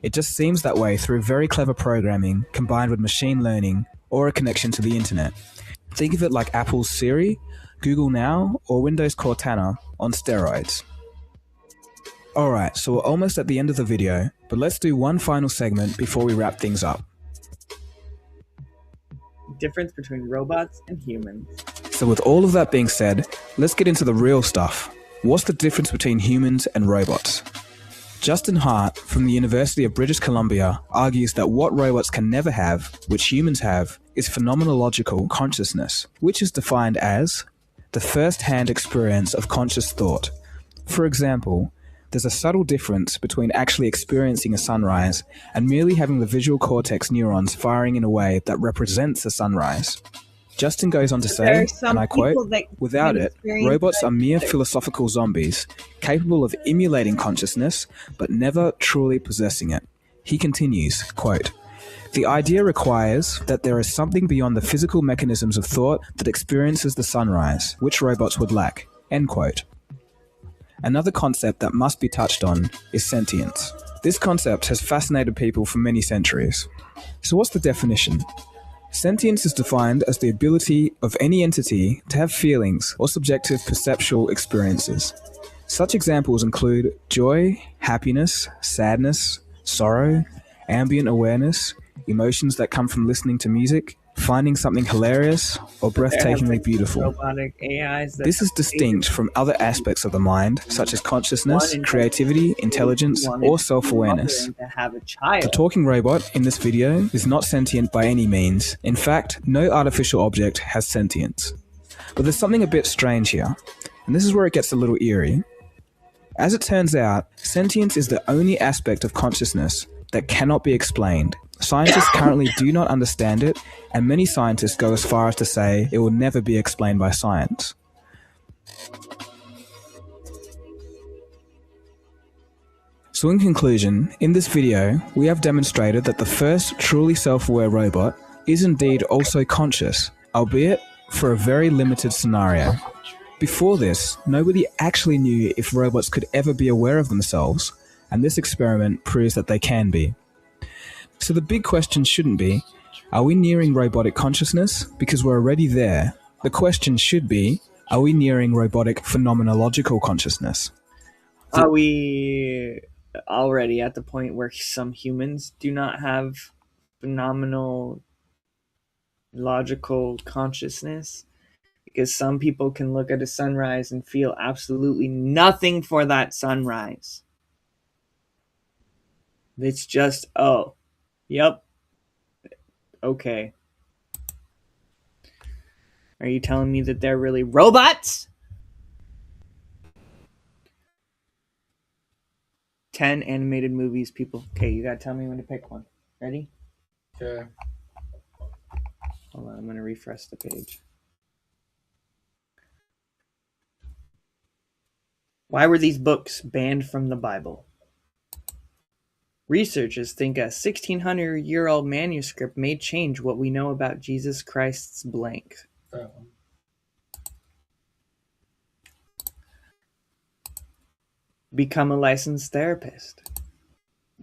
It just seems that way through very clever programming combined with machine learning or a connection to the internet. Think of it like Apple's Siri, Google Now, or Windows Cortana on steroids. Alright, so we're almost at the end of the video, but let's do one final segment before we wrap things up. Difference between robots and humans. So with all of that being said, let's get into the real stuff. What's the difference between humans and robots? Justin Hart from the University of British Columbia argues that what robots can never have, which humans have, is phenomenological consciousness, which is defined as the first-hand experience of conscious thought. For example, there's a subtle difference between actually experiencing a sunrise and merely having the visual cortex neurons firing in a way that represents a sunrise. Justin goes on to say, and I quote, "Without it, robots are mere philosophical zombies, capable of emulating consciousness, but never truly possessing it." He continues, quote, "The idea requires that there is something beyond the physical mechanisms of thought that experiences the sunrise, which robots would lack." End quote. Another concept that must be touched on is sentience. This concept has fascinated people for many centuries. So what's the definition? Sentience is defined as the ability of any entity to have feelings or subjective perceptual experiences. Such examples include joy, happiness, sadness, sorrow, ambient awareness, emotions that come from listening to music, finding something hilarious, or breathtakingly beautiful. Robotic AIs that This is distinct from other aspects of the mind, such as consciousness, creativity, intelligence, or self-awareness. to have a child. The talking robot in this video is not sentient by any means. In fact, no artificial object has sentience. But there's something a bit strange here, and this is where it gets a little eerie. As it turns out, sentience is the only aspect of consciousness that cannot be explained. Scientists currently do not understand it, and many scientists go as far as to say it will never be explained by science. So in conclusion, in this video, we have demonstrated that the first truly self-aware robot is indeed also conscious, albeit for a very limited scenario. Before this, nobody actually knew if robots could ever be aware of themselves, and this experiment proves that they can be. So the big question shouldn't be, are we nearing robotic consciousness? Because we're already there. The question should be, are we nearing robotic phenomenological consciousness? Are we already at the point where some humans do not have phenomenal logical consciousness? Because some people can look at a sunrise and feel absolutely nothing for that sunrise. It's just, oh, yep, okay. Are you telling me that they're really robots? 10 animated movies, people. Okay, you gotta tell me when to pick one. Ready? Okay. Hold on, I'm gonna refresh the page. Why were these books banned from the Bible? Researchers think a 1600-year-old manuscript may change what we know about Jesus Christ's blank. That one. Become a licensed therapist.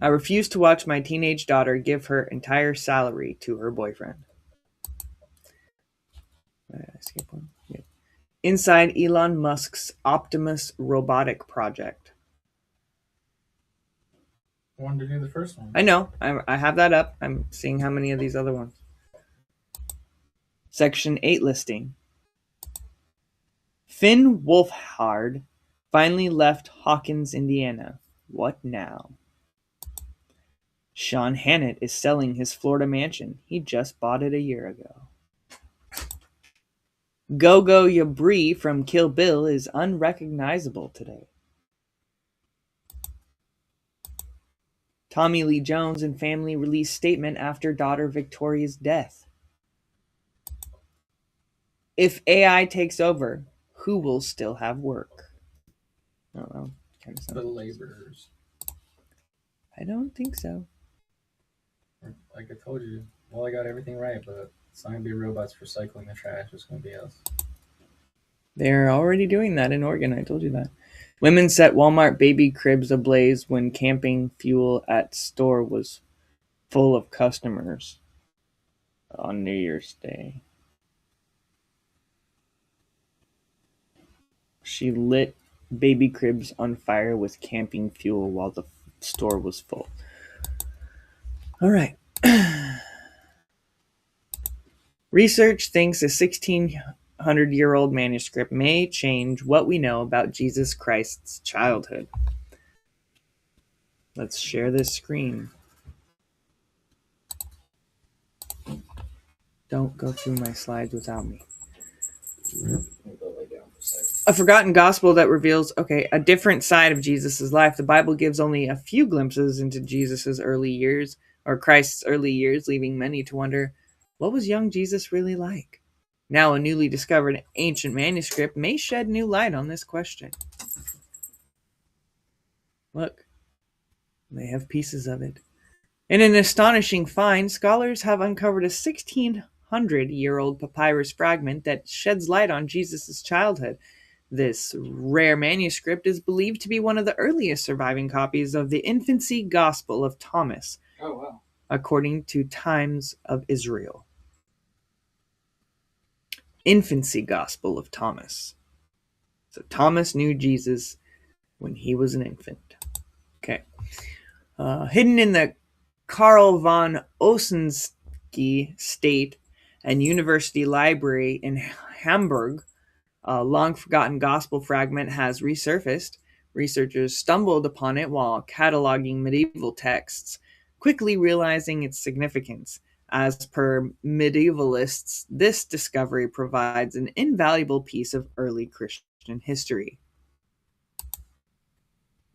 I refuse to watch my teenage daughter give her entire salary to her boyfriend. Skip one. Yeah. Inside Elon Musk's Optimus robotic project. I wanted to do the first one. I know. I have that up. I'm seeing how many of these other ones. Section 8 listing. Finn Wolfhard finally left Hawkins, Indiana. What now? Sean Hannett is selling his Florida mansion. He just bought it a year ago. Gogo Yabri from Kill Bill is unrecognizable today. Tommy Lee Jones and family release statement after daughter Victoria's death. If AI takes over, who will still have work? Oh, well, kind of the laborers. I don't think so. Like I told you, well, I got everything right, but it's not going to be robots recycling the trash. It's going to be us. They're already doing that in Oregon. I told you that. Women set Walmart baby cribs ablaze when camping fuel at store was full of customers on New Year's Day. She lit baby cribs on fire with camping fuel while the store was full. All right. Research thinks a 1600-year-old manuscript may change what we know about Jesus Christ's childhood. Let's share this screen. Don't go through my slides without me. A forgotten gospel that reveals, a different side of Jesus' life. The Bible gives only a few glimpses into Jesus' early years, or Christ's early years, leaving many to wonder, what was young Jesus really like? Now, a newly discovered ancient manuscript may shed new light on this question. Look, they have pieces of it. In an astonishing find, scholars have uncovered a 1600-year-old papyrus fragment that sheds light on Jesus' childhood. This rare manuscript is believed to be one of the earliest surviving copies of the infancy Gospel of Thomas, Oh, wow. according to Times of Israel. Infancy Gospel of Thomas. So Thomas knew Jesus when he was an infant. Okay. Hidden in the Karl von Ossensky State and University Library in Hamburg, a long-forgotten gospel fragment has resurfaced. Researchers stumbled upon it while cataloging medieval texts, quickly realizing its significance. As per medievalists, this discovery provides an invaluable piece of early Christian history.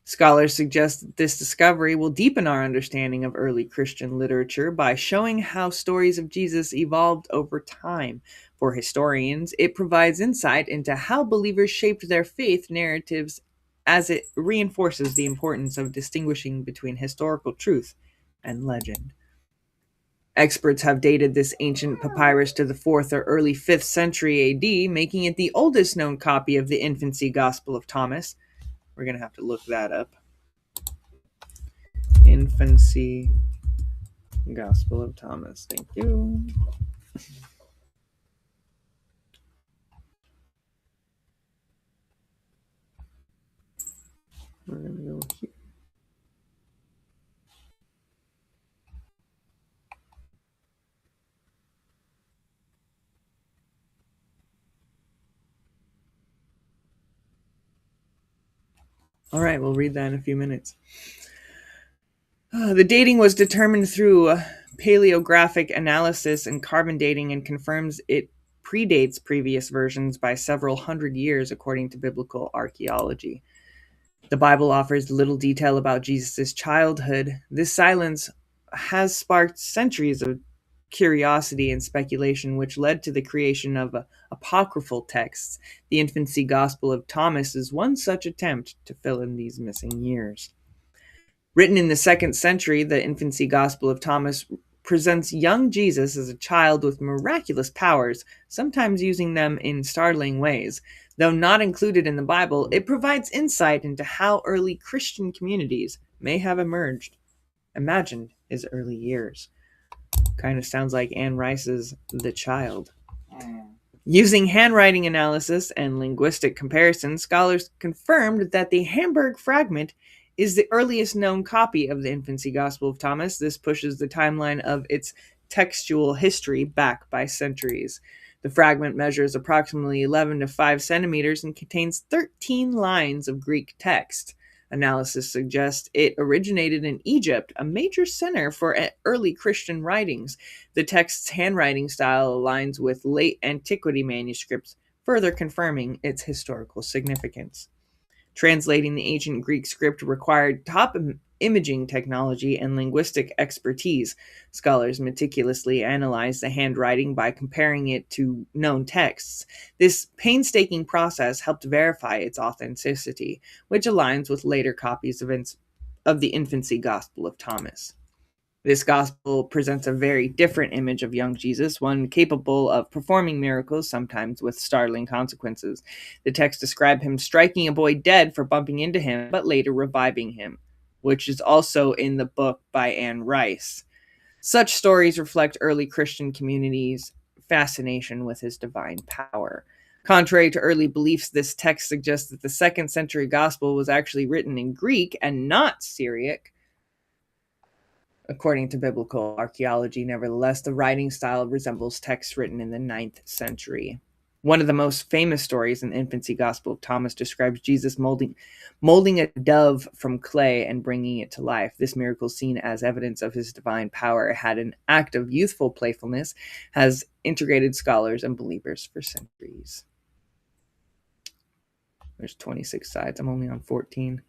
Scholars suggest that this discovery will deepen our understanding of early Christian literature by showing how stories of Jesus evolved over time. For historians, it provides insight into how believers shaped their faith narratives, as it reinforces the importance of distinguishing between historical truth and legend. Experts have dated this ancient papyrus to the 4th or early 5th century AD, making it the oldest known copy of the infancy Gospel of Thomas. We're going to have to look that up. Infancy Gospel of Thomas. Thank you. We're going to go here. All right, we'll read that in a few minutes. The dating was determined through paleographic analysis and carbon dating and confirms it predates previous versions by several hundred years according to biblical archaeology. The Bible offers little detail about Jesus' childhood. This silence has sparked centuries of curiosity and speculation, which led to the creation of apocryphal texts. The infancy Gospel of Thomas is one such attempt to fill in these missing years. Written in the 2nd century, the infancy Gospel of Thomas presents young Jesus as a child with miraculous powers, sometimes using them in startling ways. Though not included in the Bible, it provides insight into how early Christian communities may have imagined his early years. Kind of sounds like Anne Rice's The Child. Using handwriting analysis and linguistic comparison, scholars confirmed that the Hamburg fragment is the earliest known copy of the infancy Gospel of Thomas. This pushes the timeline of its textual history back by centuries. The fragment measures approximately 11 to 5 centimeters and contains 13 lines of Greek text. Analysis suggests it originated in Egypt, a major center for early Christian writings. The text's handwriting style aligns with late antiquity manuscripts, further confirming its historical significance. Translating the ancient Greek script required top imaging technology and linguistic expertise. Scholars meticulously analyzed the handwriting by comparing it to known texts. This painstaking process helped verify its authenticity, which aligns with later copies of the infancy Gospel of Thomas. This gospel presents a very different image of young Jesus, one capable of performing miracles, sometimes with startling consequences. The text describes him striking a boy dead for bumping into him, but later reviving him, which is also in the book by Anne Rice. Such stories reflect early Christian communities' fascination with his divine power. Contrary to early beliefs, this text suggests that the 2nd century gospel was actually written in Greek and not Syriac. According to biblical archaeology, nevertheless, the writing style resembles texts written in the 9th century. One of the most famous stories in the infancy Gospel of Thomas describes Jesus molding a dove from clay and bringing it to life. This miracle, seen as evidence of his divine power, had an act of youthful playfulness, has integrated scholars and believers for centuries. There's 26 sides. I'm only on 14.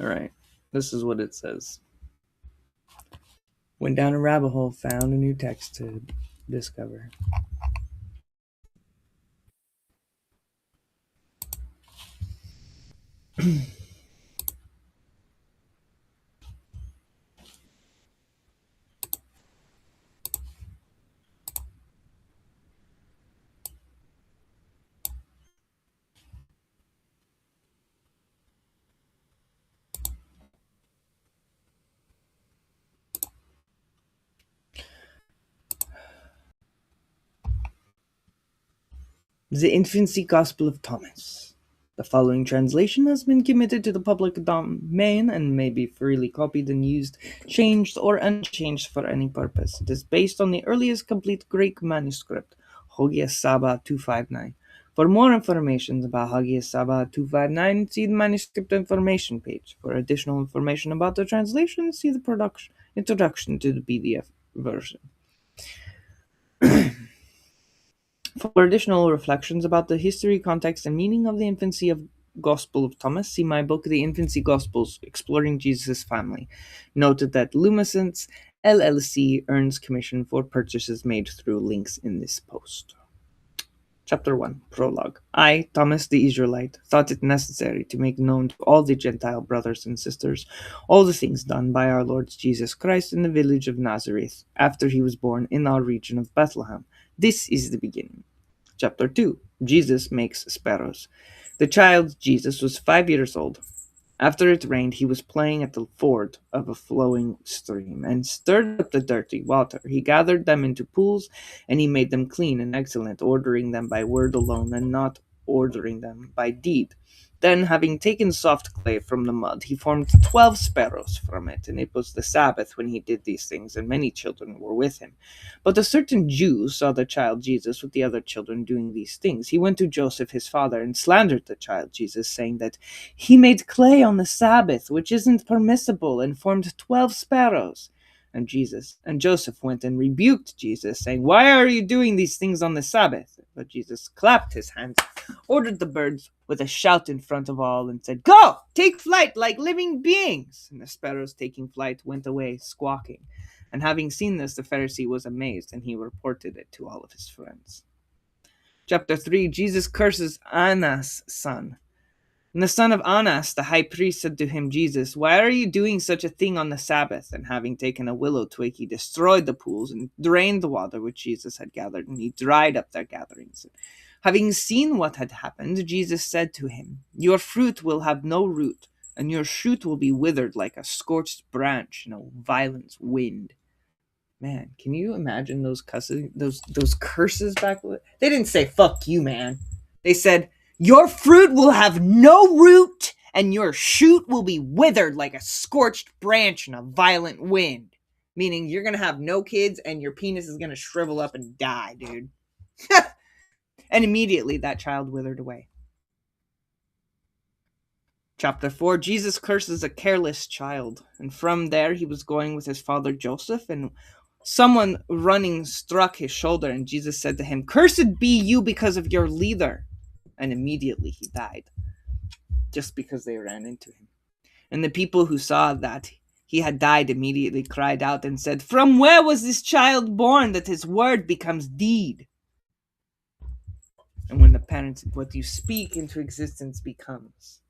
All right, this is what it says. Went down a rabbit hole, found a new text to discover. The Infancy Gospel of Thomas. The following translation has been committed to the public domain and may be freely copied and used, changed, or unchanged for any purpose. It is based on the earliest complete Greek manuscript, Hagia Saba 259. For more information about Hagia Saba 259, see the manuscript information page. For additional information about the translation, see the introduction to the PDF version. For additional reflections about the history, context, and meaning of the infancy of Gospel of Thomas, see my book, The Infancy Gospels, Exploring Jesus' Family. Noted that Lumiscence LLC earns commission for purchases made through links in this post. Chapter 1, Prologue. I, Thomas the Israelite, thought it necessary to make known to all the Gentile brothers and sisters all the things done by our Lord Jesus Christ in the village of Nazareth, after he was born in our region of Bethlehem. This is the beginning. Chapter 2, Jesus makes sparrows. The child Jesus was 5 years old. After it rained, he was playing at the ford of a flowing stream, and stirred up the dirty water. He gathered them into pools, and he made them clean and excellent, ordering them by word alone, and not ordering them by deed. Then, having taken soft clay from the mud, he formed 12 sparrows from it, and it was the Sabbath when he did these things, and many children were with him. But a certain Jew saw the child Jesus with the other children doing these things. He went to Joseph his father, and slandered the child Jesus, saying that he made clay on the Sabbath, which isn't permissible, and formed 12 sparrows. And Joseph went and rebuked Jesus, saying, "Why are you doing these things on the Sabbath?" But Jesus clapped his hands, ordered the birds with a shout in front of all, and said, "Go, take flight like living beings." And the sparrows, taking flight, went away squawking. And having seen this, the Pharisee was amazed, and he reported it to all of his friends. Chapter 3, Jesus curses Annas' son. And the son of Annas, the high priest, said to him, Jesus, "Why are you doing such a thing on the Sabbath?" And having taken a willow twig, he destroyed the pools and drained the water which Jesus had gathered, and he dried up their gatherings. Having seen what had happened, Jesus said to him, "Your fruit will have no root, and your shoot will be withered like a scorched branch in a violent wind." Man, can you imagine those curses back? They didn't say "fuck you, man." They said, "Your fruit will have no root, and your shoot will be withered like a scorched branch in a violent wind." Meaning you're going to have no kids, and your penis is going to shrivel up and die, dude. And immediately that child withered away. Chapter 4, Jesus curses a careless child. And from there he was going with his father Joseph, and someone running struck his shoulder, and Jesus said to him, "Cursed be you because of your leader." And immediately he died, just because they ran into him. And the people who saw that he had died immediately cried out and said, "From where was this child born, that his word becomes deed?" And when the parents, what you speak into existence becomes.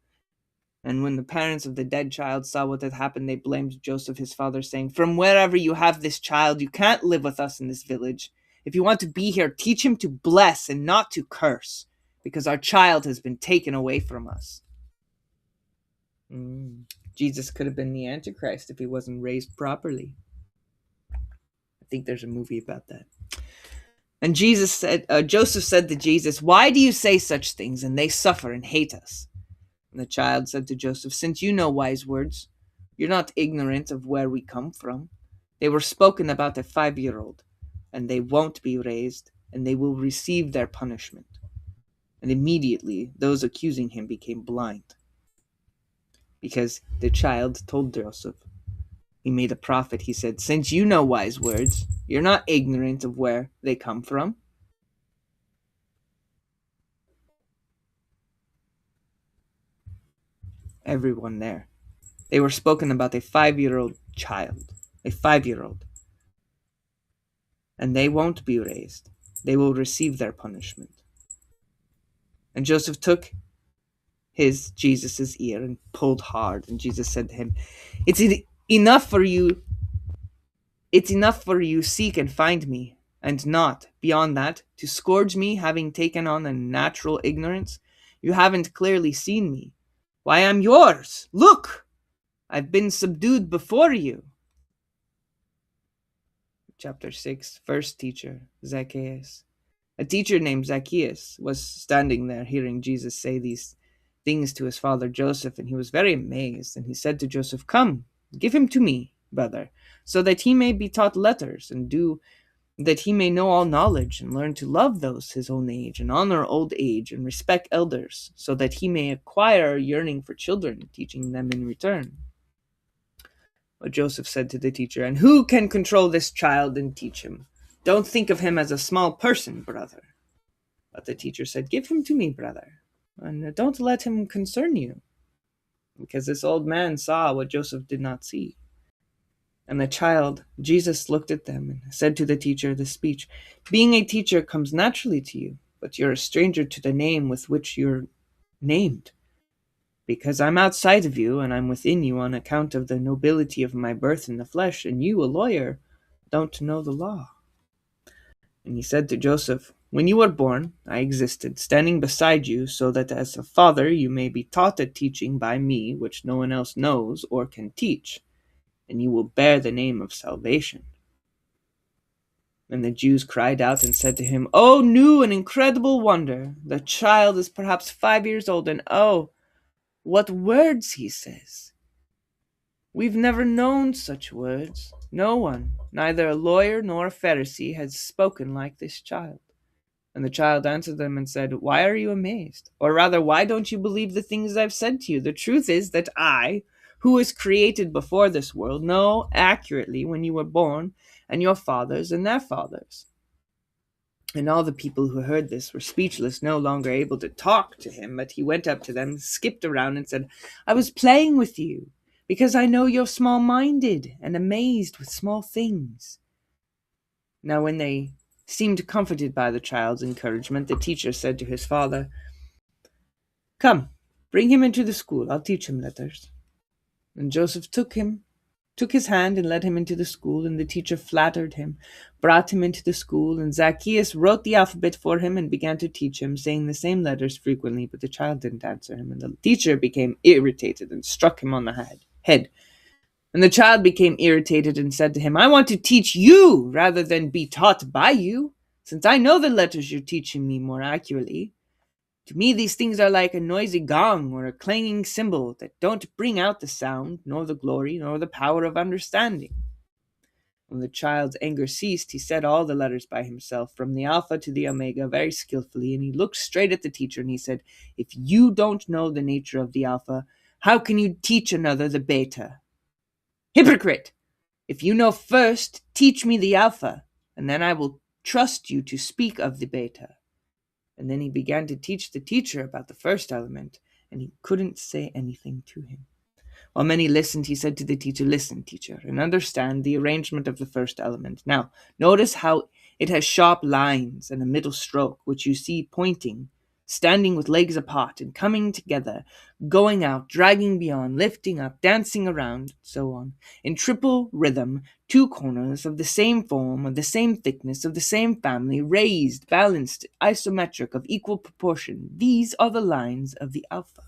And when the parents of the dead child saw what had happened, they blamed Joseph his father, saying, "From wherever you have this child, you can't live with us in this village. If you want to be here, teach him to bless and not to curse, because our child has been taken away from us." Jesus could have been the Antichrist if he wasn't raised properly. I think there's a movie about that. And Joseph said to Jesus, "Why do you say such things, and they suffer and hate us?" And the child said to Joseph, "Since you know wise words, you're not ignorant of where we come from. They were spoken about a 5-year-old, and they won't be raised, and they will receive their punishment." And immediately those accusing him became blind, because the child told Joseph. He made a prophet. He said, "Since you know wise words, you're not ignorant of where they come from." Everyone there. They were spoken about a 5-year-old child. A 5-year-old. And they won't be raised. They will receive their punishment. And Joseph took Jesus' ear and pulled hard. And Jesus said to him, It's enough for you seek and find me, and not, beyond that, to scourge me, having taken on a natural ignorance. You haven't clearly seen me. Why, I'm yours. Look, I've been subdued before you. Chapter 6, first teacher, Zacchaeus. A teacher named Zacchaeus was standing there hearing Jesus say these things to his father Joseph, and he was very amazed. And he said to Joseph, "Come, give him to me, brother, so that he may be taught letters, and that he may know all knowledge, and learn to love those his own age, and honor old age, and respect elders, so that he may acquire a yearning for children, teaching them in return." But Joseph said to the teacher, "And who can control this child and teach him? Don't think of him as a small person, brother." But the teacher said, "Give him to me, brother, and don't let him concern you," because this old man saw what Joseph did not see. And the child, Jesus, looked at them and said to the teacher this speech, "Being a teacher comes naturally to you, but you're a stranger to the name with which you're named. Because I'm outside of you, and I'm within you on account of the nobility of my birth in the flesh, and you, a lawyer, don't know the law. And he said to Joseph, when you were born, I existed, standing beside you, so that as a father you may be taught a teaching by me, which no one else knows or can teach, and you will bear the name of salvation. And the Jews cried out and said to him, "Oh, new and incredible wonder! The child is perhaps 5 years old, and oh, what words he says! We've never known such words. No one, neither a lawyer nor a Pharisee, has spoken like this child." And the child answered them and said, "Why are you amazed? Or rather, why don't you believe the things I've said to you? The truth is that I, who was created before this world, know accurately when you were born, and your fathers and their fathers." And all the people who heard this were speechless, no longer able to talk to him, but he went up to them, skipped around, and said, "I was playing with you, because I know you're small-minded and amazed with small things." Now when they seemed comforted by the child's encouragement, the teacher said to his father, "Come, bring him into the school. I'll teach him letters." And Joseph took his hand and led him into the school, and the teacher flattered him, brought him into the school, and Zacchaeus wrote the alphabet for him and began to teach him, saying the same letters frequently, but the child didn't answer him, and the teacher became irritated and struck him on the head. And the child became irritated and said to him, "I want to teach you rather than be taught by you, since I know the letters you're teaching me more accurately. To me these things are like a noisy gong or a clanging cymbal that don't bring out the sound, nor the glory, nor the power of understanding." When the child's anger ceased, he said all the letters by himself, from the alpha to the omega, very skillfully, and he looked straight at the teacher and he said, "If you don't know the nature of the alpha, how can you teach another the beta? Hypocrite! If you know first, teach me the alpha, and then I will trust you to speak of the beta." And then he began to teach the teacher about the first element, and he couldn't say anything to him. While many listened, he said to the teacher, "Listen, teacher, and understand the arrangement of the first element. Now, notice how it has sharp lines and a middle stroke, which you see pointing, standing with legs apart and coming together, going out, dragging beyond, lifting up, dancing around, so on, in triple rhythm, two corners of the same form, of the same thickness, of the same family, raised, balanced, isometric, of equal proportion. These are the lines of the alpha."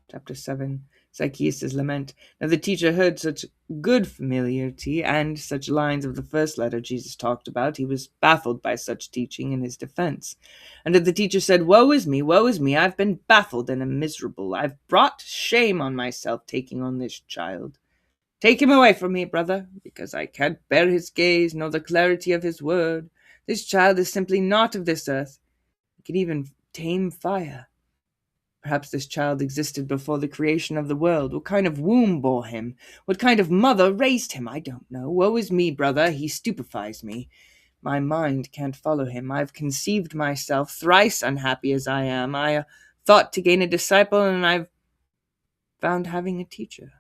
Chapter 7, Zacchaeus' Lament. Now the teacher heard such good familiarity and such lines of the first letter Jesus talked about, he was baffled by such teaching in his defense. And the teacher said, woe is me, I've been baffled and am miserable. I've brought shame on myself taking on this child. Take him away from me, brother, because I can't bear his gaze, nor the clarity of his word. This child is simply not of this earth. He can even tame fire. Perhaps this child existed before the creation of the world. What kind of womb bore him? What kind of mother raised him? I don't know. Woe is me, brother, he stupefies me. My mind can't follow him. I've conceived myself, thrice unhappy as I am. I thought to gain a disciple, and I've found having a teacher.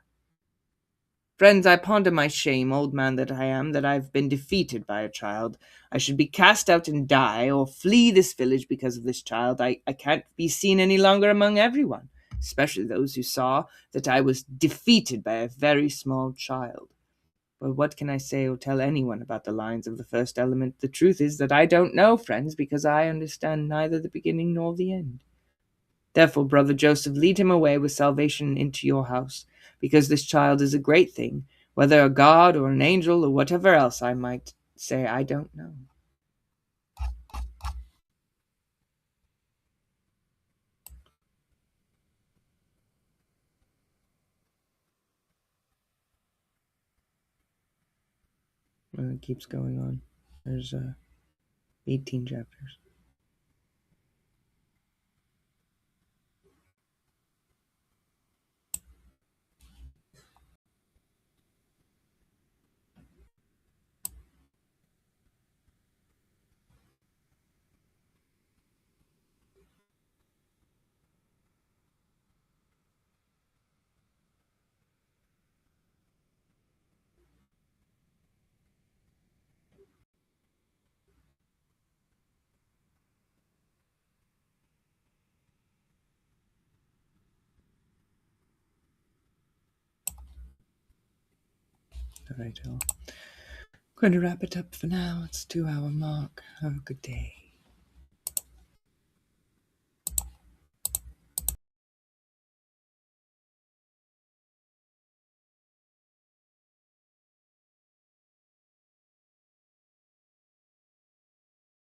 Friends, I ponder my shame, old man that I am, that I've been defeated by a child. I should be cast out and die, or flee this village because of this child. I can't be seen any longer among everyone, especially those who saw that I was defeated by a very small child. But what can I say or tell anyone about the lines of the first element? The truth is that I don't know, friends, because I understand neither the beginning nor the end. Therefore, brother Joseph, lead him away with salvation into your house, because this child is a great thing, whether a god or an angel or whatever else I might say, I don't know. And it keeps going on. There's 18 chapters. All right, I'm going to wrap it up for now. It's 2-hour mark. Have a good day.